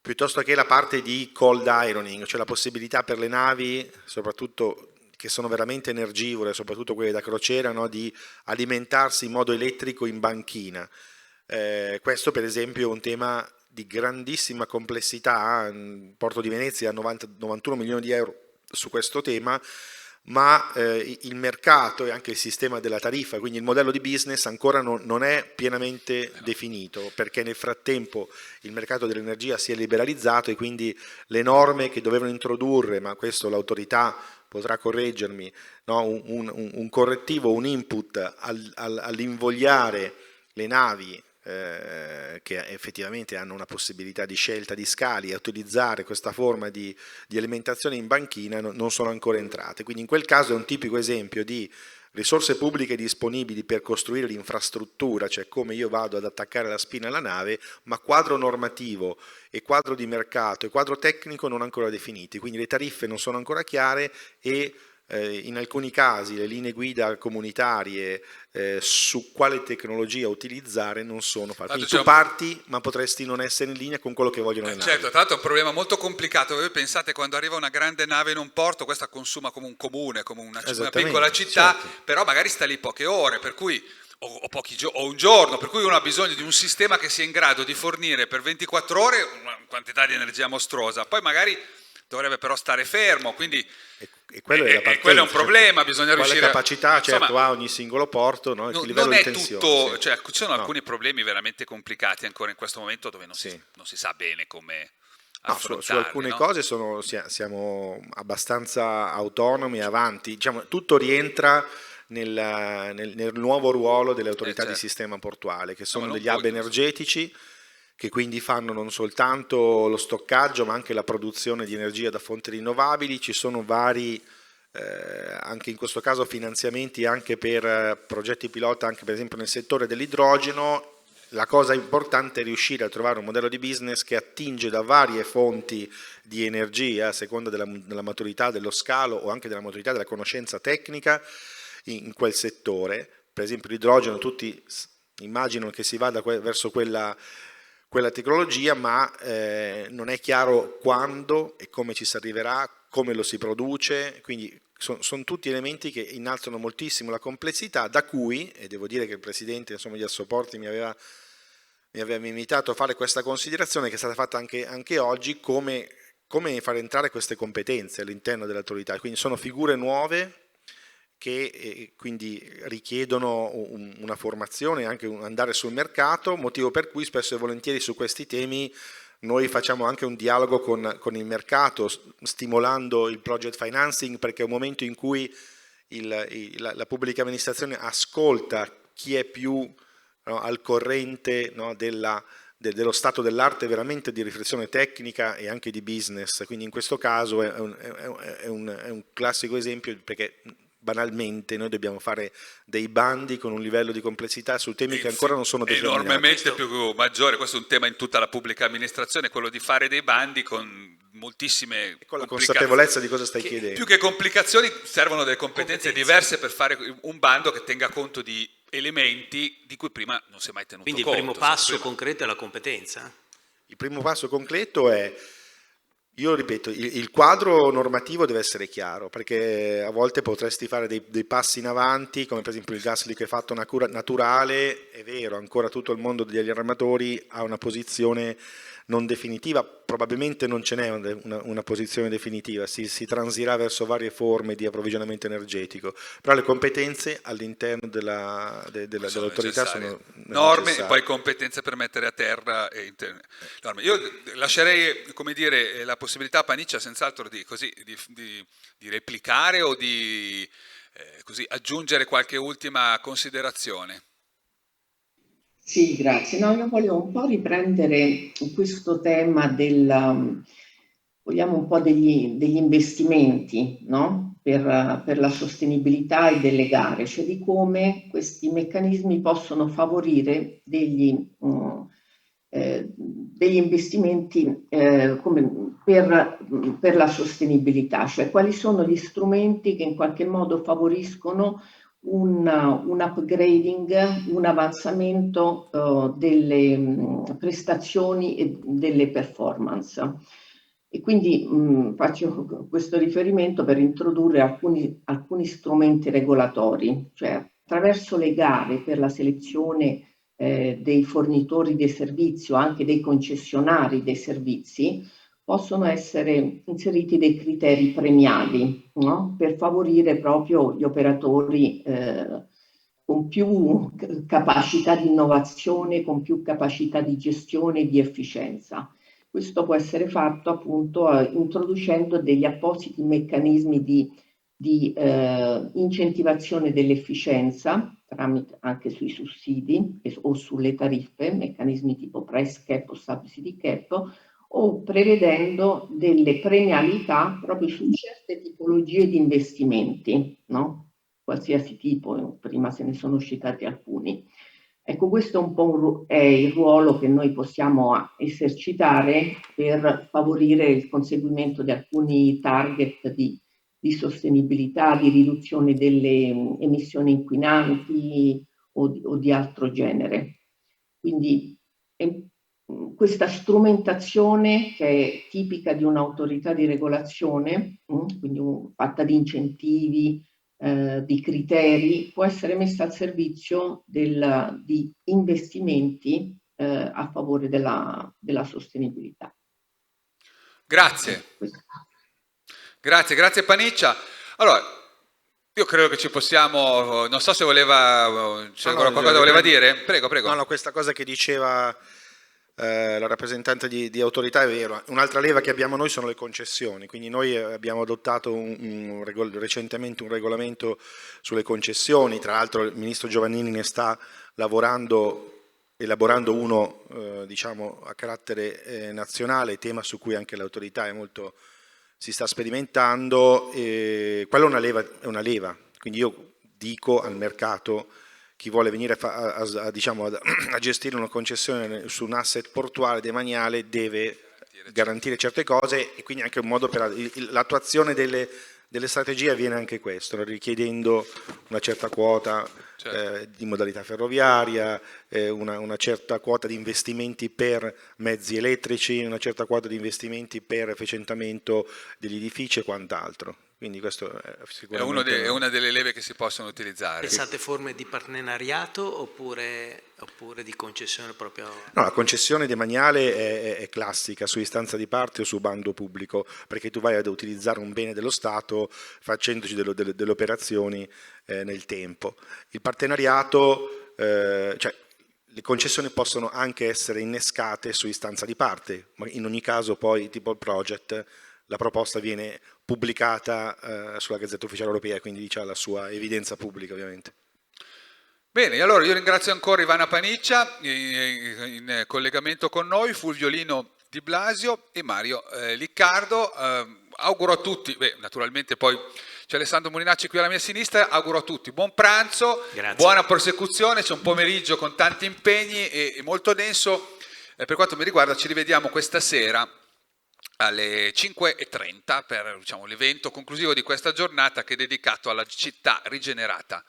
piuttosto che la parte di cold ironing, cioè la possibilità per le navi, soprattutto che sono veramente energivore, soprattutto quelle da crociera, no, di alimentarsi in modo elettrico in banchina. Questo per esempio è un tema di grandissima complessità, il Porto di Venezia ha 91 milioni di euro su questo tema, ma il mercato e anche il sistema della tariffa, quindi il modello di business ancora non è pienamente definito, perché nel frattempo il mercato dell'energia si è liberalizzato e quindi le norme che dovevano introdurre, ma questo l'autorità potrà correggermi, no? un correttivo, un input all'invogliare le navi che effettivamente hanno una possibilità di scelta di scali e utilizzare questa forma di alimentazione in banchina non sono ancora entrate. Quindi in quel caso è un tipico esempio di risorse pubbliche disponibili per costruire l'infrastruttura, cioè come io vado ad attaccare la spina alla nave, ma quadro normativo e quadro di mercato e quadro tecnico non ancora definiti, quindi le tariffe non sono ancora chiare e in alcuni casi le linee guida comunitarie su quale tecnologia utilizzare non sono fatte. Quindi tu parti ma potresti non essere in linea con quello che vogliono le navi. Certo, tra l'altro è un problema molto complicato. Voi pensate quando arriva una grande nave in un porto, questa consuma come un comune, come una piccola città, certo. Però magari sta lì poche ore, per cui o un giorno, per cui uno ha bisogno di un sistema che sia in grado di fornire per 24 ore una quantità di energia mostruosa, poi magari dovrebbe però stare fermo, quindi e quello è un problema, bisogna riuscire a... capacità ha ogni singolo porto, no? Il livello non è di tensione, tutto, cioè ci sono alcuni problemi veramente complicati ancora in questo momento dove non si sa bene come affrontarli. Su alcune cose siamo abbastanza autonomi e avanti, diciamo, tutto rientra nel nuovo ruolo delle autorità di sistema portuale, che sono degli hub energetici che quindi fanno non soltanto lo stoccaggio ma anche la produzione di energia da fonti rinnovabili. Ci sono vari, anche in questo caso, finanziamenti anche per progetti pilota, anche per esempio nel settore dell'idrogeno. La cosa importante è riuscire a trovare un modello di business che attinge da varie fonti di energia a seconda della maturità dello scalo o anche della maturità della conoscenza tecnica in quel settore. Per esempio l'idrogeno, tutti immaginano che si vada verso quella tecnologia, ma non è chiaro quando e come ci si arriverà, come lo si produce, quindi sono tutti elementi che innalzano moltissimo la complessità, da cui, e devo dire che il Presidente di Assoporti mi aveva invitato a fare questa considerazione che è stata fatta anche oggi, come far entrare queste competenze all'interno dell'autorità, quindi sono figure nuove che quindi richiedono una formazione, anche andare sul mercato, motivo per cui spesso e volentieri su questi temi noi facciamo anche un dialogo con il mercato, stimolando il project financing, perché è un momento in cui la pubblica amministrazione ascolta chi è più, no, al corrente, no, dello stato dell'arte veramente di riflessione tecnica e anche di business. Quindi in questo caso è un classico esempio, perché banalmente noi dobbiamo fare dei bandi con un livello di complessità su temi che ancora non sono determinati. Enormemente più maggiore, questo è un tema in tutta la pubblica amministrazione, quello di fare dei bandi con moltissime con la consapevolezza di cosa stai chiedendo. Più che complicazioni servono delle competenze diverse per fare un bando che tenga conto di elementi di cui prima non si è mai tenuto conto. Quindi il primo passo concreto è la competenza? Il primo passo concreto è, io ripeto, il quadro normativo deve essere chiaro, perché a volte potresti fare dei passi in avanti, come per esempio il gas liquefatto naturale, è vero, ancora tutto il mondo degli armatori ha una posizione non definitiva, probabilmente non ce n'è una posizione definitiva, si transirà verso varie forme di approvvigionamento energetico, però le competenze all'interno dell'autorità sono norme necessarie. E poi competenze per mettere a terra norme. Io lascerei, come dire, la possibilità a Paniccia senz'altro di replicare o di così aggiungere qualche ultima considerazione. Sì, grazie. No, io volevo un po' riprendere questo tema vogliamo un po' degli investimenti, no? Per la sostenibilità e delle gare, cioè di come questi meccanismi possono favorire degli investimenti per la sostenibilità, cioè quali sono gli strumenti che in qualche modo favoriscono un upgrading, un avanzamento delle prestazioni e delle performance. E quindi faccio questo riferimento per introdurre alcuni strumenti regolatori, cioè attraverso le gare per la selezione dei fornitori dei servizi o anche dei concessionari dei servizi, possono essere inseriti dei criteri premiali, no? Per favorire proprio gli operatori con più capacità di innovazione, con più capacità di gestione e di efficienza. Questo può essere fatto appunto introducendo degli appositi meccanismi di incentivazione dell'efficienza, tramite anche sui sussidi o sulle tariffe, meccanismi tipo price cap o subsidy cap, o prevedendo delle premialità proprio su certe tipologie di investimenti, no? Qualsiasi tipo, prima se ne sono citati alcuni. Ecco, questo è un po' è il ruolo che noi possiamo esercitare per favorire il conseguimento di alcuni target di sostenibilità, di riduzione delle emissioni inquinanti o di altro genere. Quindi questa strumentazione che è tipica di un'autorità di regolazione, quindi fatta di incentivi, di criteri, può essere messa al servizio di investimenti a favore della sostenibilità. Grazie. Grazie Paniccia. Allora, io credo che ci possiamo, non so se voleva, c'è ancora qualcosa che voleva dire? Prego. No, questa cosa che diceva la rappresentante di autorità è vero. Un'altra leva che abbiamo noi sono le concessioni, quindi noi abbiamo adottato recentemente un regolamento sulle concessioni, tra l'altro il ministro Giovannini ne sta elaborando uno diciamo a carattere nazionale, tema su cui anche l'autorità si sta sperimentando, quella è una leva, quindi io dico al mercato, chi vuole venire a gestire una concessione su un asset portuale demaniale deve garantire certe cose, e quindi anche un modo per l'attuazione delle strategie avviene anche questo, richiedendo una certa quota di modalità ferroviaria, una certa quota di investimenti per mezzi elettrici, una certa quota di investimenti per efficientamento degli edifici e quant'altro. Quindi questo è sicuramente è una delle leve che si possono utilizzare. Pensate forme di partenariato oppure di concessione proprio? No, la concessione demaniale è classica, su istanza di parte o su bando pubblico, perché tu vai ad utilizzare un bene dello Stato facendoci delle operazioni nel tempo. Il partenariato, cioè le concessioni possono anche essere innescate su istanza di parte, ma in ogni caso poi, tipo il project, la proposta viene pubblicata sulla Gazzetta Ufficiale Europea, quindi ha la sua evidenza pubblica ovviamente. Bene, allora io ringrazio ancora Ivana Paniccia in collegamento con noi, Fulvio Lino Di Blasio e Mario Liccardo. Auguro a tutti, naturalmente poi c'è Alessandro Molinacci qui alla mia sinistra, auguro a tutti buon pranzo, Grazie. Buona prosecuzione, c'è un pomeriggio con tanti impegni e molto denso. Per quanto mi riguarda ci rivediamo questa sera alle 5:30 per l'evento conclusivo di questa giornata che è dedicato alla città rigenerata.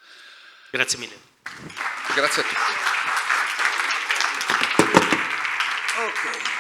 Grazie mille. Grazie a tutti. Okay.